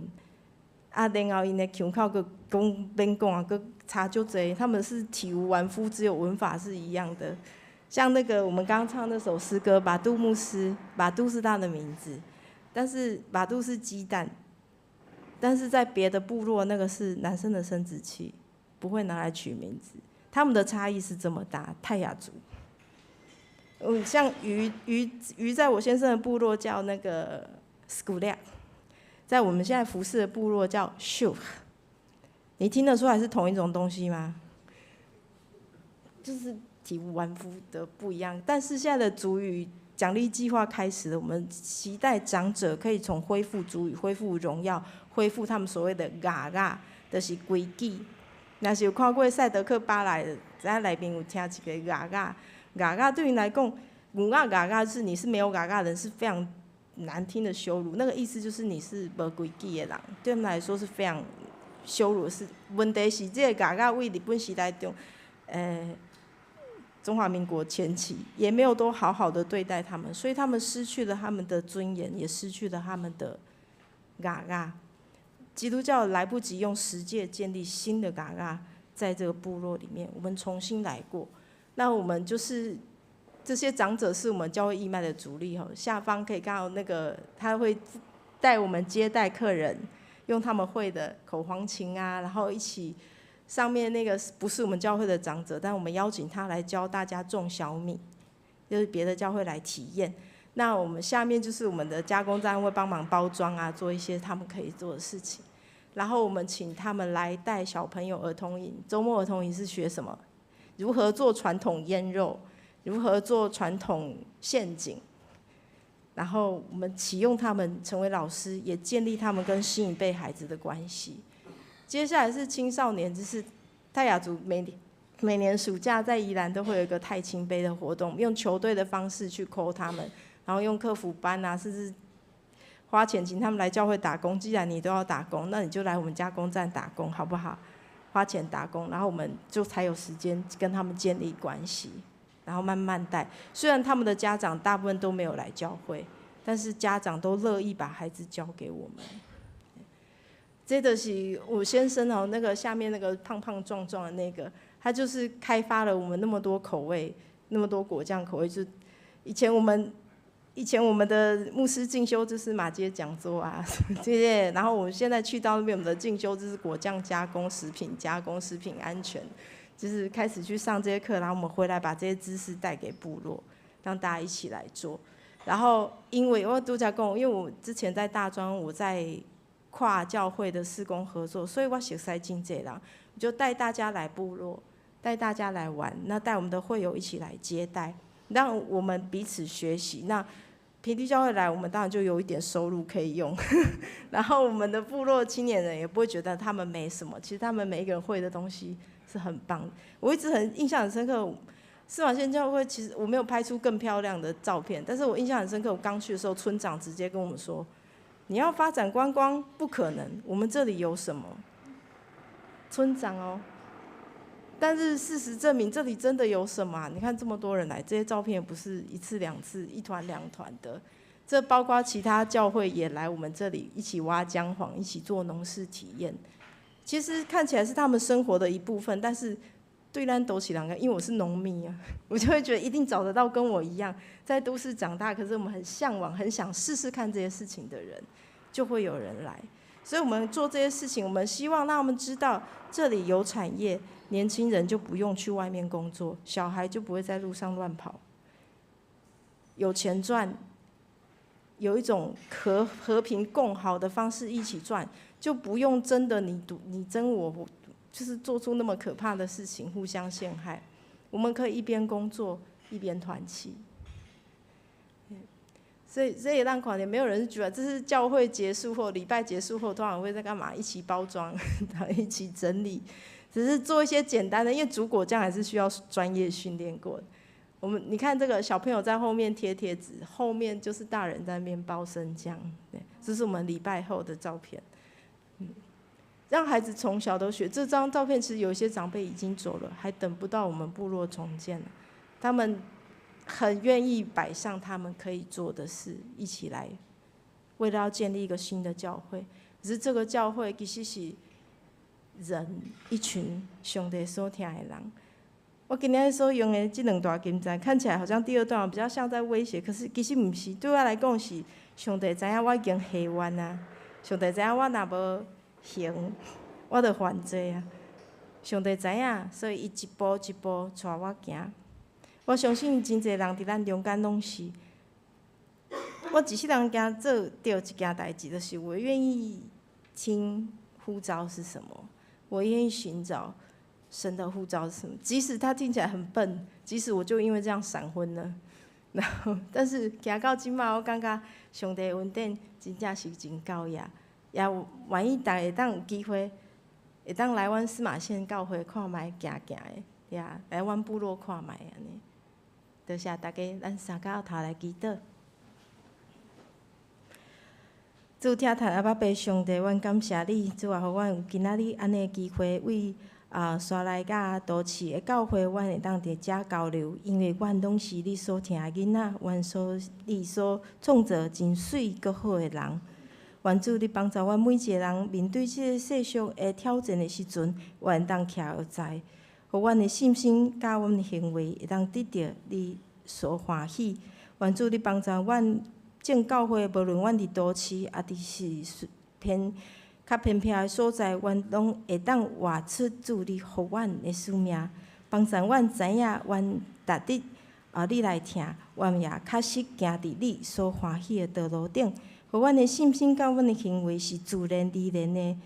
然后因的腔口佫讲免讲啊，佫差足侪。他们是体无完肤，只有文法是一样的。像那个我们刚刚唱那首诗歌，马杜牧师，马杜是他的名字，但是马杜是鸡蛋，但是在别的部落那个是男生的生殖器，不会拿来取名字。他们的差异是这么大，泰雅族。像鱼在我先生的部落叫那个 Skulia， 在我们现在服侍的部落叫 Shu。你听得出来是同一种东西吗？就是体无完肤的不一样。但是现在的族语奖励计划开始了，我们期待长者可以从恢复族语、恢复荣耀、恢复他们所谓的雅雅，就是规矩。若是有看过赛德克巴莱的，知影内面有听一个雅雅。嘎嘎对你来讲，母啊嘎嘎是你是没有嘎嘎的人，是非常难听的羞辱。那个意思就是你是无规矩的人，对他们来说是非常羞辱的事。问题是这个嘎嘎为日本时代中，中华民国前期也没有都好好的对待他们，所以他们失去了他们的尊严，也失去了他们的嘎嘎。基督教来不及用实践建立新的嘎嘎，在这个部落里面，我们重新来过。那我们就是这些长者是我们教会义卖的主力吼，下方可以看到那个他会带我们接待客人，用他们会的口簧琴啊，然后一起上面那个不是我们教会的长者，但我们邀请他来教大家种小米，就是别的教会来体验。那我们下面就是我们的加工站会帮忙包装啊，做一些他们可以做的事情。然后我们请他们来带小朋友儿童营，周末儿童营是学什么？如何做传统腌肉，如何做传统陷阱，然后我们启用他们成为老师，也建立他们跟新一辈孩子的关系。接下来是青少年，就是泰雅族每年暑假在宜兰都会有一个太青杯的活动，用球队的方式去扣他们，然后用客服班啊，甚至花钱请他们来教会打工。既然你都要打工，那你就来我们加工站打工好不好？花钱打工，然后我们就才有时间跟他们建立关系，然后慢慢带。虽然他们的家长大部分都没有来教会，但是家长都乐意把孩子交给我们。这就是我先生哦，那个下面那个胖胖壮壮的那个，他就是开发了我们那么多口味，那么多果酱口味。就以前我们的牧师进修就是马街讲座啊这些，然后我们现在去到那边，我们的进修就是果酱加工、食品加工、食品安全，就是开始去上这些课，然后我们回来把这些知识带给部落，让大家一起来做。然后因为我度假工，因为我之前在大庄，我在跨教会的事工合作，所以我熟悉真济人，我就带大家来部落，带大家来玩，那带我们的会友一起来接待，让我们彼此学习。那平地教会来，我们当然就有一点收入可以用，然后我们的部落青年人也不会觉得他们没什么，其实他们每一个人会的东西是很棒的。我一直印象很深刻，司马县教会其实我没有拍出更漂亮的照片，但是我印象很深刻，我刚去的时候，村长直接跟我们说，你要发展观光不可能，我们这里有什么？村长哦，但是事实证明这里真的有什么啊？你看这么多人来，这些照片也不是一次两次，一团两团的。这包括其他教会也来我们这里一起挖姜黄，一起做农事体验。其实看起来是他们生活的一部分，但是对咱都市人，因为我是农民啊，我就会觉得一定找得到跟我一样在都市长大，可是我们很向往、很想试试看这些事情的人，就会有人来。所以我们做这些事情，我们希望让他们知道这里有产业，年轻人就不用去外面工作，小孩就不会在路上乱跑，有钱赚，有一种和平共好的方式一起赚，就不用真的你争我，就是做出那么可怕的事情，互相陷害。我们可以一边工作一边团契。所以这也让看见，没有人觉得这是教会结束后、礼拜结束后，通常会在干嘛？一起包装，然后一起整理，只是做一些简单的，因为煮果酱还是需要专业训练过的。你看这个小朋友在后面贴贴纸，后面就是大人在那边包生姜，对，这是我们礼拜后的照片。让孩子从小都学。这张照片其实有一些长辈已经走了，还等不到我们部落重建了，他们很愿意摆上他们可以做的事，一起来，为了要建立一个新的教会。可是这个教会其实是人一群上帝所听的人。我今天所用的这两段经章，看起来好像第二段比较像在威胁，可是其实不是。对我来讲是上帝知影我已经下弯啊，上帝知影我若无行，我就犯罪啊。上帝知影，所以伊一步一步带我行。我相信真侪人伫咱中间拢是，我一世人行做对一件代志，就是我愿意听呼召是什么，我愿意寻找神的呼召是什么。即使他听起来很笨，即使我就因为这样闪婚了，然后但是行到即马，我感觉上帝的恩典真正是真够呀。也愿意大家会当有机会，会当来阮司马县教会看卖行行的，呀，来阮部落看卖安尼。多谢大家，咱三个头来祈祷。主听台阿爸爸上帝，阮感谢你，主啊，互阮有今仔日安尼机会，为山内甲都市的教会，阮会当伫遮交流，因为阮拢是你所听的囡仔，你所创造真水阁好的人。愿主你帮助阮每一个人面对即个世俗的挑战的时阵，愿当徛有在。互阮的信心甲阮的行为会当得到你所欢喜。愿主你帮助阮正教会，无论阮伫都市，也伫是较偏僻的所在，阮拢会当活出主你互阮的使命，帮助阮知影，阮值得你来听，阮也确实行伫你所欢喜的道路顶。互阮的信心甲阮的行为是自然而然的，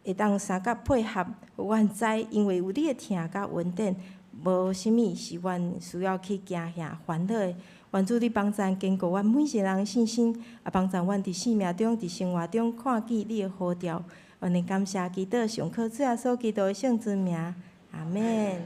会当相甲配合，互阮知，因为有你的听甲稳定，无啥物是阮需要去惊吓烦恼的。愿主你帮助坚固阮每一个人的信心，也帮助阮伫生命中、伫生活中看见你的呼召。愿你感谢祈祷，上靠主耶稣基督的圣尊名，阿免。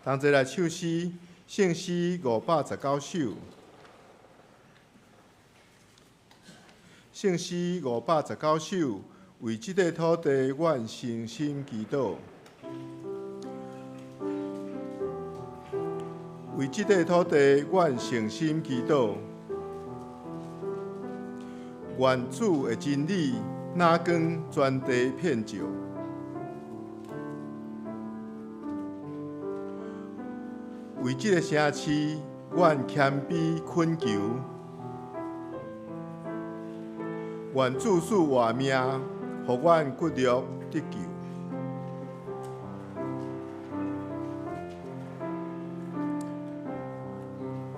同齐来唱诗，圣诗519首。圣诗519首，为即个土地，阮诚心祈祷。为即个土地，阮诚心祈祷。愿主的真理，哪光全地遍照。为即个城市，阮谦卑恳求，愿主赐活命，互阮骨肉得救。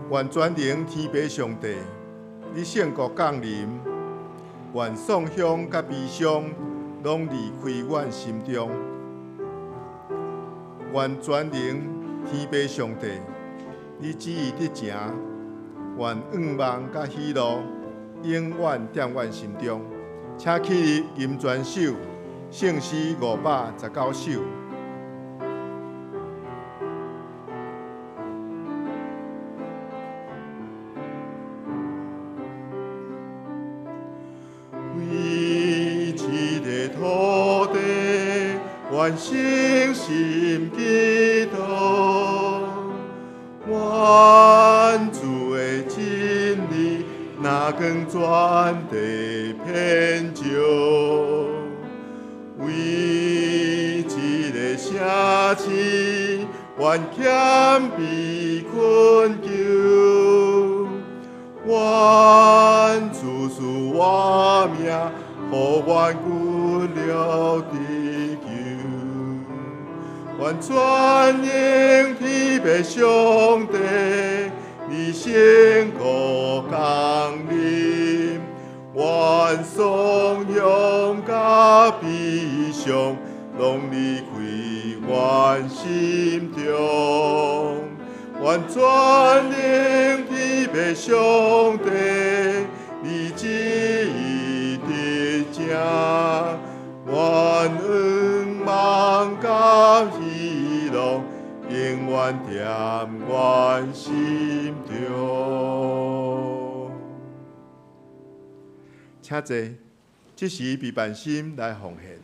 愿全能天父上帝，你圣国降临，愿丧香甲悲伤拢离开阮心中。愿全能天父上帝，你旨意得成，愿愿望甲喜乐永远踮阮心中。请起立吟全首，圣诗519首。为这个土地，愿诚心祈祷，愿主的真理，哪光全地遍照。为这个城市，愿谦卑恳求，愿主赐活命，互阮骨肉得救。愿全能天父上帝，你圣国降临，愿颂扬甲悲伤拢离开阮心中。愿全能天父上帝，你旨意得成，愿愿望甲喜乐永远踮阮心中。请坐，这时备办心来奉献。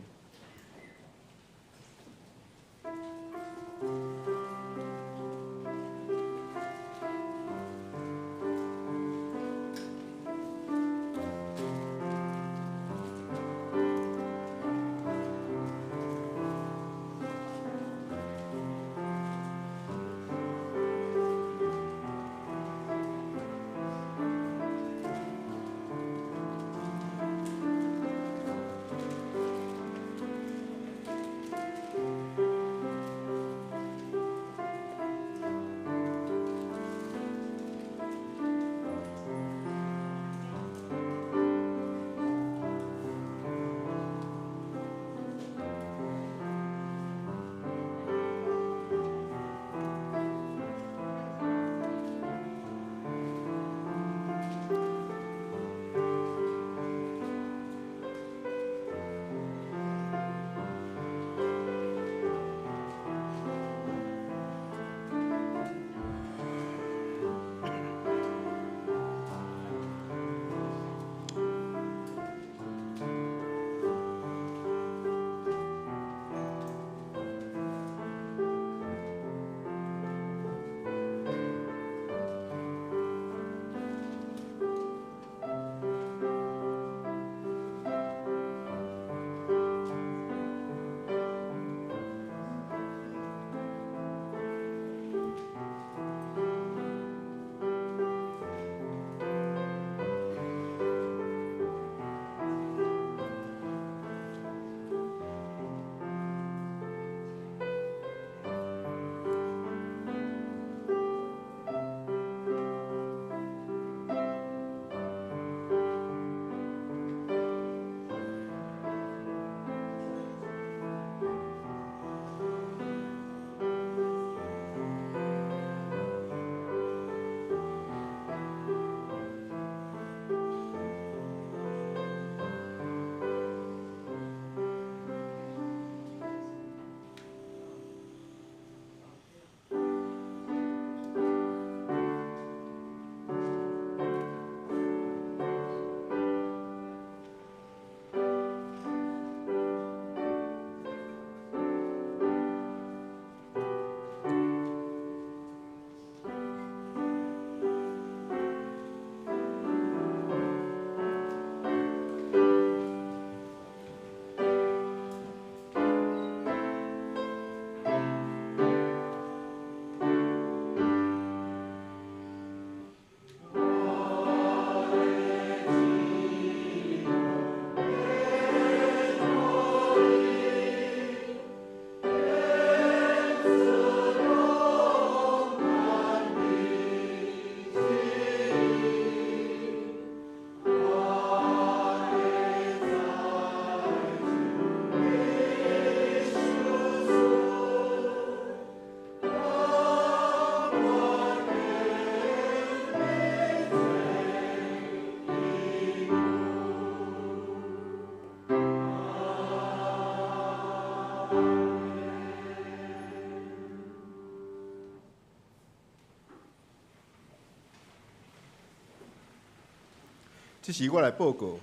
这是我来报告。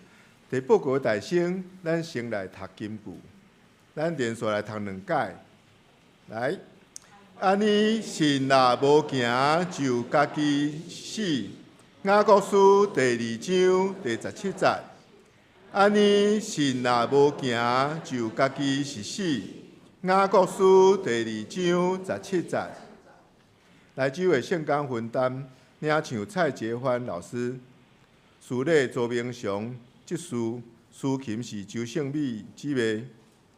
伫报告的大声，咱先来读金句，咱连续来读2届。来，安尼信若无行就家己死。雅各书第2章第17节。安尼信若无行就家己是死。雅各书第2章17节。来这位圣工分担，领唱蔡杰欢老师。司礼周明祥执事，司琴是周胜美姊妹，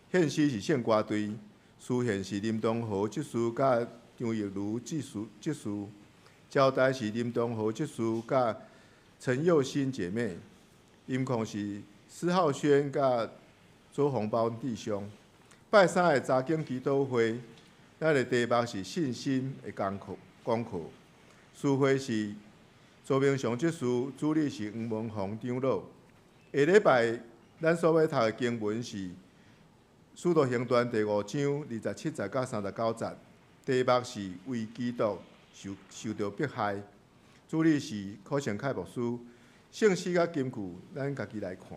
献诗是献歌队，司献是林东豪执事甲张玉如执事，交代是林东豪执事甲陈佑欣姐妹，音控是施浩轩甲周洪包弟兄。拜三的查经祈祷会，咱的题目是信心的功课，司会是周明祥执事，主理是黄文宏长老。下礼拜咱所要读的经文是《使徒行传》第5章27节到39节，题目是为基督受到迫害。主理是柯成凯牧师。圣诗甲金句，咱家己来看。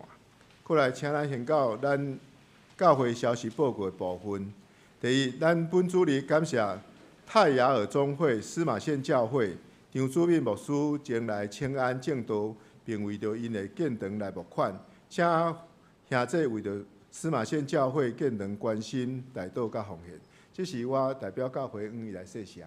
过来，请咱先到咱教会消息报告的部分。第一，咱本主日感谢泰雅尔宗会司马县教会张主任牧师前来请安正道，并为着因的建堂来募款，请兄弟为着司马县教会建堂关心来祷甲奉献。这是我代表教会愿意来谢谢。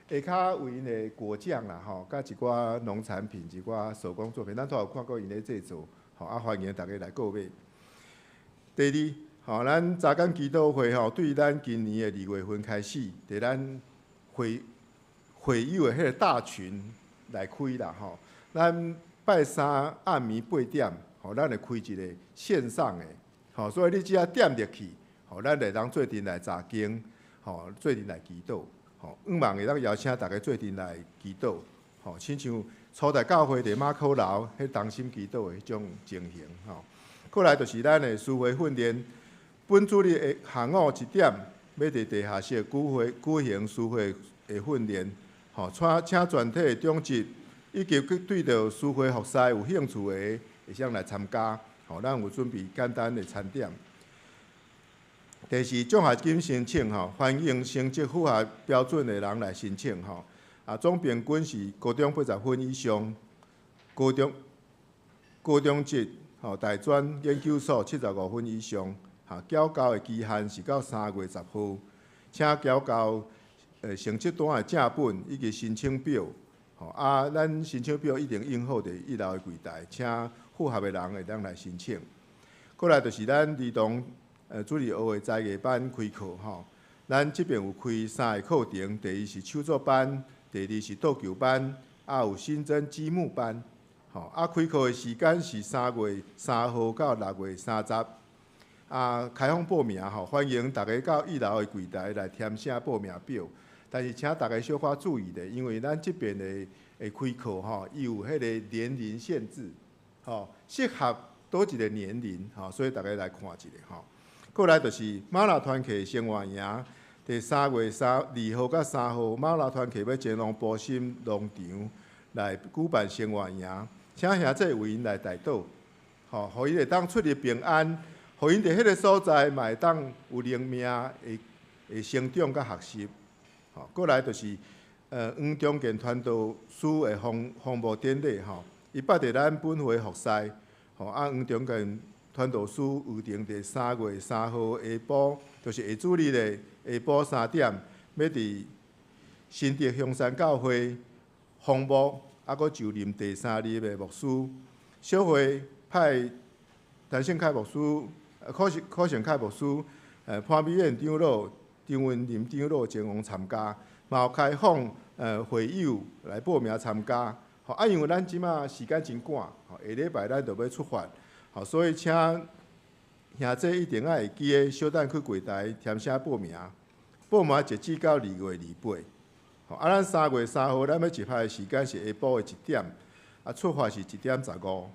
下骹有因的果酱啦，吼，甲一寡农产品、一寡手工作品，咱都有看过因的制作，吼，欢迎大家来购买。第二，咱早间祈祷会对咱今年的2月份开始，伫咱会友的迄个大群来开啦，吼。咱拜三暗暝8点，咱会开一个线上的，所以你只要点入去，咱会当做阵来查经，做阵来祈祷。愿望会当邀请大家做阵来祈祷，亲像初代教会伫马可楼迄同心祈祷的迄种情形，过来就是咱的思维训练，本主日下午1点要伫地下室举行思维的训练，请全体中职以及对着思维学师有兴趣的会向来参加，咱有准备简单的餐点。第四，奖学金申请欢迎成绩符合标准的人来申请总平均是高中80分以上，高中职大专研究所75分以上，缴交的期限是到3月10号，请缴交成绩单的正本以及申请表，咱申请表一定印好伫1楼的柜台，请符合的人会当来申请。过来就是咱儿童主日学的才艺班开课咱这边有开3个课程，第一是手作班，第二是倒球班，有新增积木班。开课的时间是3月3号到6月30。开放报名欢迎大家到1楼的柜台来填写报名表。但是请大家小可注意的，因为咱这边的开课伊有迄个年龄限制，适合多一个年龄所以大家来看一下过来就是马拉团契生活营，第3月2号到3号，马拉团契要前往波心农场来举办生活营，请兄弟为因来代祷，互因会当出入平安，互因伫迄个所在嘛会当有灵命会成长甲学习。过来就是黄中健传道书的封幕典礼伊捌伫咱本会服侍，黄中健传道书预定伫3月3号下晡，就是下主日的下晡3点，要伫新竹香山教会封幕，阁就任第3任的牧师。小会派陈胜凯牧师、柯成凯牧师、潘美燕长老、张文林长老前往参加，嘛有开放会友来报名参加。因为咱即马时间真赶，下礼拜咱就要出发。所以请兄弟一定要会记个，小等去柜台填写报名。报名截止到2月28。咱3月3号咱要集派的时间是下晡的1点，出发是1点15。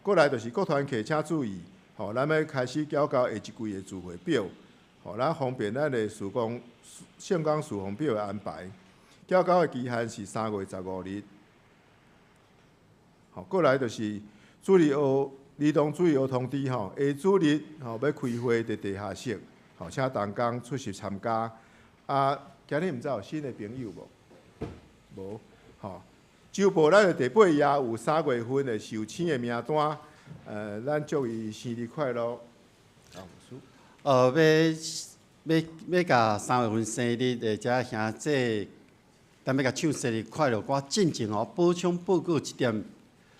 过来就是各团契请注意，咱要开始缴交下一季的聚会表，咱方便咱的圣工事奉表的安排。缴交的期限是3月15日。好，过来就是主日儿童主日儿童节吼，下主日吼要开会伫地下室，吼，请同工出席参加。啊，今日毋知有新的朋友无？无，吼。周报咱第8页有3月份的受请的名单，咱祝伊生日快乐。要甲3月份生日的遮兄弟，咱要甲唱生日快乐歌。进前哦，补充报告一点，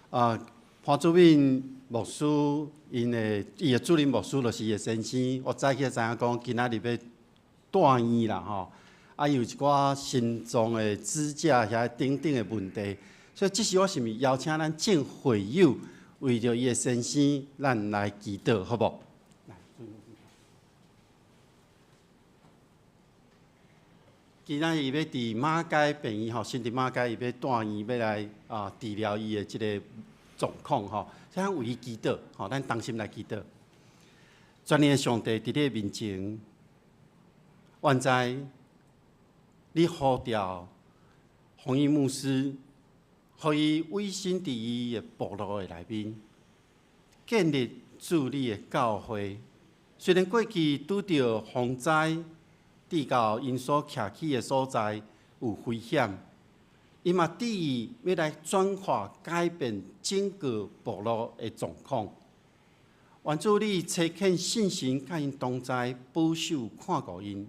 潘祖敏牧师伊的主任牧师就是伊的先生，我早起知影讲今仔日要断院啦吼。有一寡心脏的支架遐等等的问题，所以这时我是毋是邀请咱众会友为着伊的先生，咱来祈祷，好无？今仔日要伫马街病院吼，新伫马街伊要断院，要来治疗伊的即个状况吼，所以咱为伊祈祷，吼，咱同心来祈祷。全能的上帝伫你面前，愿在。你呼召洪义牧师，互伊委身伫伊的部落的内面，建立主你的教会。虽然过去拄着风灾，致到因所徛起的所在有危险，伊嘛旨意要来转化改变整个部落的状况。愿主你赐肯信心，甲因同在，保守看顾因。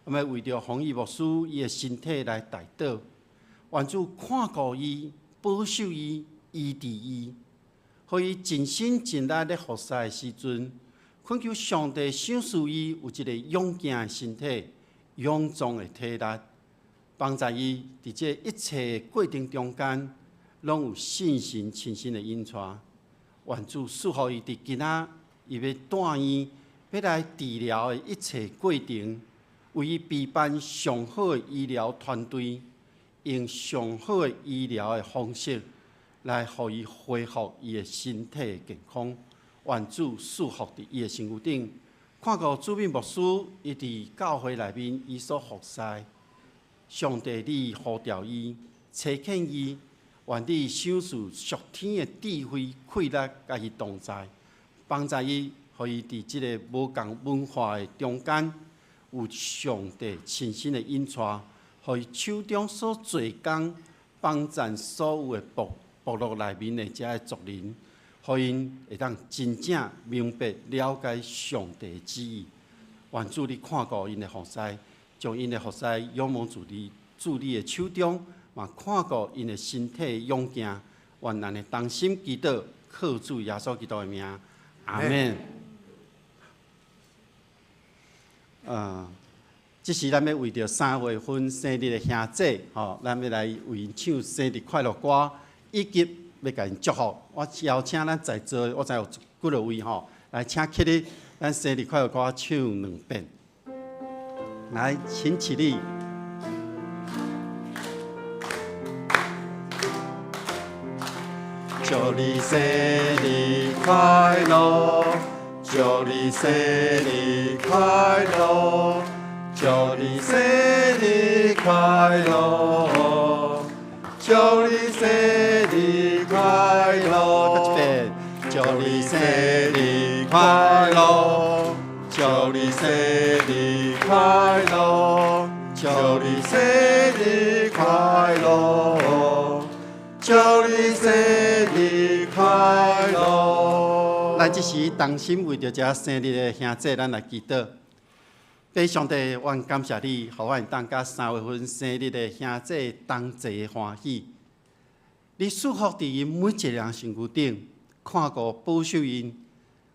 我们为着洪义牧师伊的身体来代祷，愿主看顾伊、保守伊、医治伊，互伊尽心尽力咧服侍的时阵，恳求上帝赏赐伊有一个勇健的身体、勇壮的体力，帮助伊伫这一切过程中间，拢有信心、亲身的引带。愿主赐予伊伫今仔伊要断院、要来治疗的一切过程。为伊备办上好的医疗团队，用上好的医疗的方式来互伊恢复伊的身体的健康。愿主赐福伫伊的身躯顶，看顾主任牧师伊伫教会内面伊所服侍，上帝你呼召伊、赐肯伊，愿你赏赐属天的智慧、气力，甲伊同在，帮助伊，互伊伫即个无共文化的中间。有上帝亲身的引带，互伊手中所做工，帮助所有的部落内面的遮个族人，互因会当真正明白了解上帝的旨意。愿主你看顾因的服侍，将因的服侍仰望住你的手中，嘛看顾因的身体勇健。愿咱的同心祈祷，靠主耶稣基督的名，阿门。这时咱要为着3月份生日的兄弟，咱要来为因唱生日快乐歌，以及要甲因祝福。我邀请咱在座，我知有几落位来请起立，咱生日快乐歌唱2遍。来，请起立。祝你生日快乐！祝你生日快乐！祝你生日快乐！祝你生日快乐！祝你生日快乐！祝你生日快乐！祝你生日快乐！祝你生日快乐！咱这时同心为着这生日的兄弟，咱来祈祷。弟上帝，阮感谢你，互阮当甲3月份生日的兄弟同齐欢喜。你祝福伫因每一个人身躯顶，看顾保守因。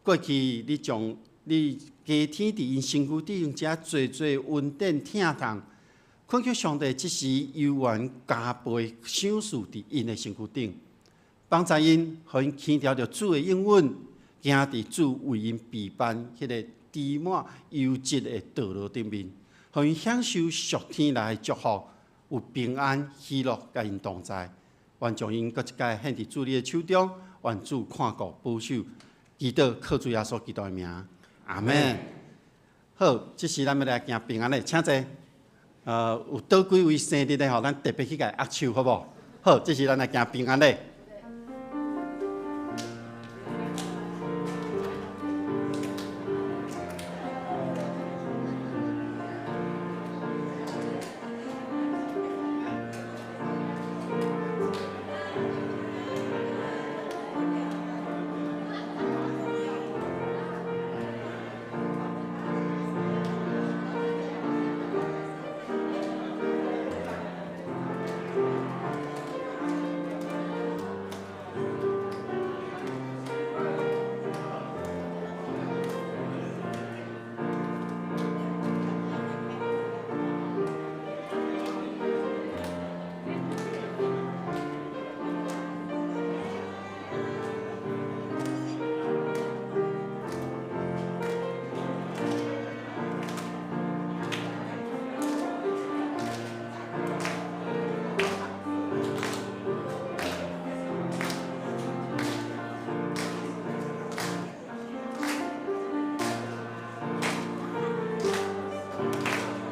过去你将你加添伫因身躯顶遮侪稳定疼痛，恳求上帝即时犹原加倍赏赐伫因的身躯顶，帮助因，互因牵条着主的应允，行伫主为因备办迄个trí满优质的道路顶面，互因享受属天来的祝福，有平安喜乐甲因同在。愿将因搁一届献伫主你的手中，愿主看顾保守，祈祷靠主耶稣基督的名，阿门。好，这时咱要来行平安的，请坐。有倒几位生日的吼，咱特别去甲伊握手，好不好？好，这是咱来行平安礼。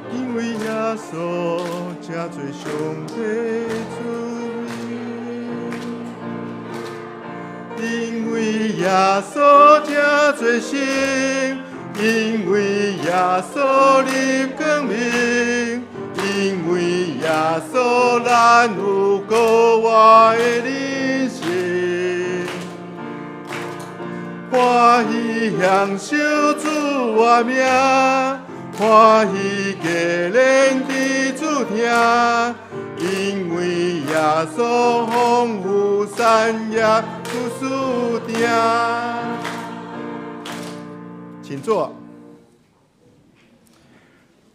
因为耶稣真多上帝主名，因为耶稣真多生，因为耶稣立光明，因为耶稣咱有国外的人生，欢喜享受主的名。欢喜家人伫主听，因为耶稣丰富善业有输定。请坐。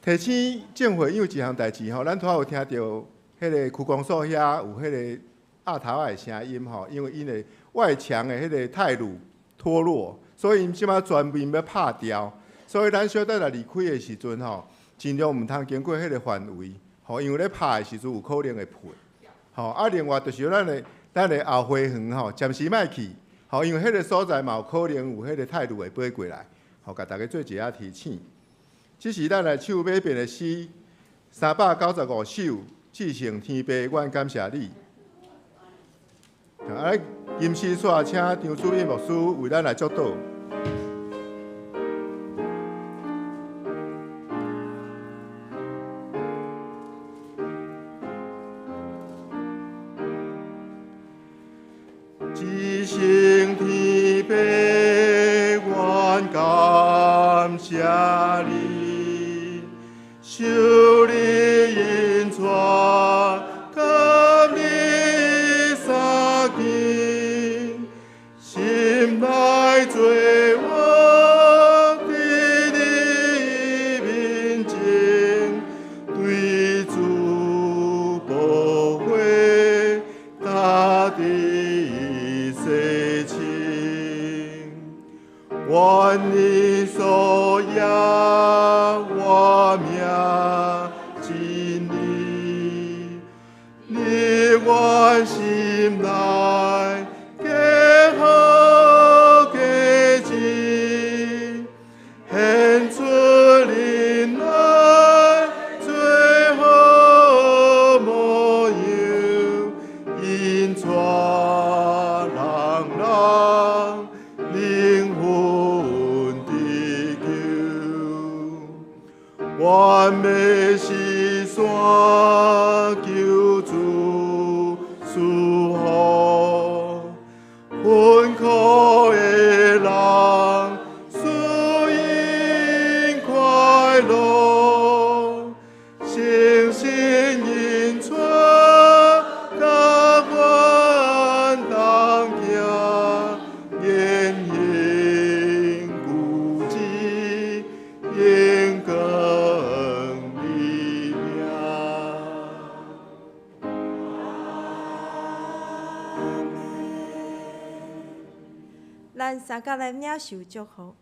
提醒政府有一项代志吼，咱拄仔有听到迄个区公所遐有迄个鸭头仔的声音吼，因为因的外墙的迄个泰鲁脱落，所以即马全面要拍掉。所以咱小弟来离开的时阵吼，尽量毋通经过迄个范围，吼，因为咧拍的时阵有可能会破，吼。啊，另外就是咱的后花园吼，暂时莫去，吼，因为迄个所在嘛有可能有迄个态度会飞过来，吼，甲大家做一下提醒。这是咱来唱马边的诗395首，至圣天父，阮感谢你。啊，吟诗煞请张主任牧师为咱来祝祷。至圣天父，阮感谢你，受你恩宠，感你三更，心内罪恶伫你面前，对主保卫，大地。愿你所要我命真理，你我心内结好结晶，献出人来最好模样，因全人灵魂地球，愿要是山求主赐福，困苦的人随因快乐，诚心因出甲阮同行。言行固执，应更立命。咱三甲来领受祝福，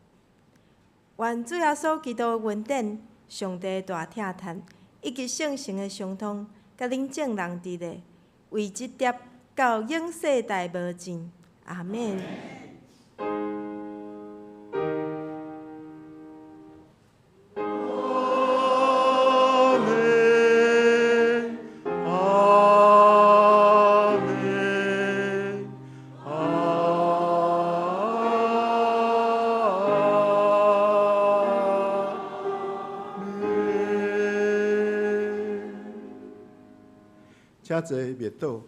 愿主耶稣基督恩典、上帝的大疼叹，以及圣神的相通，甲恁众人伫咧，为即碟到永世代无尽。阿免。车坐灭倒，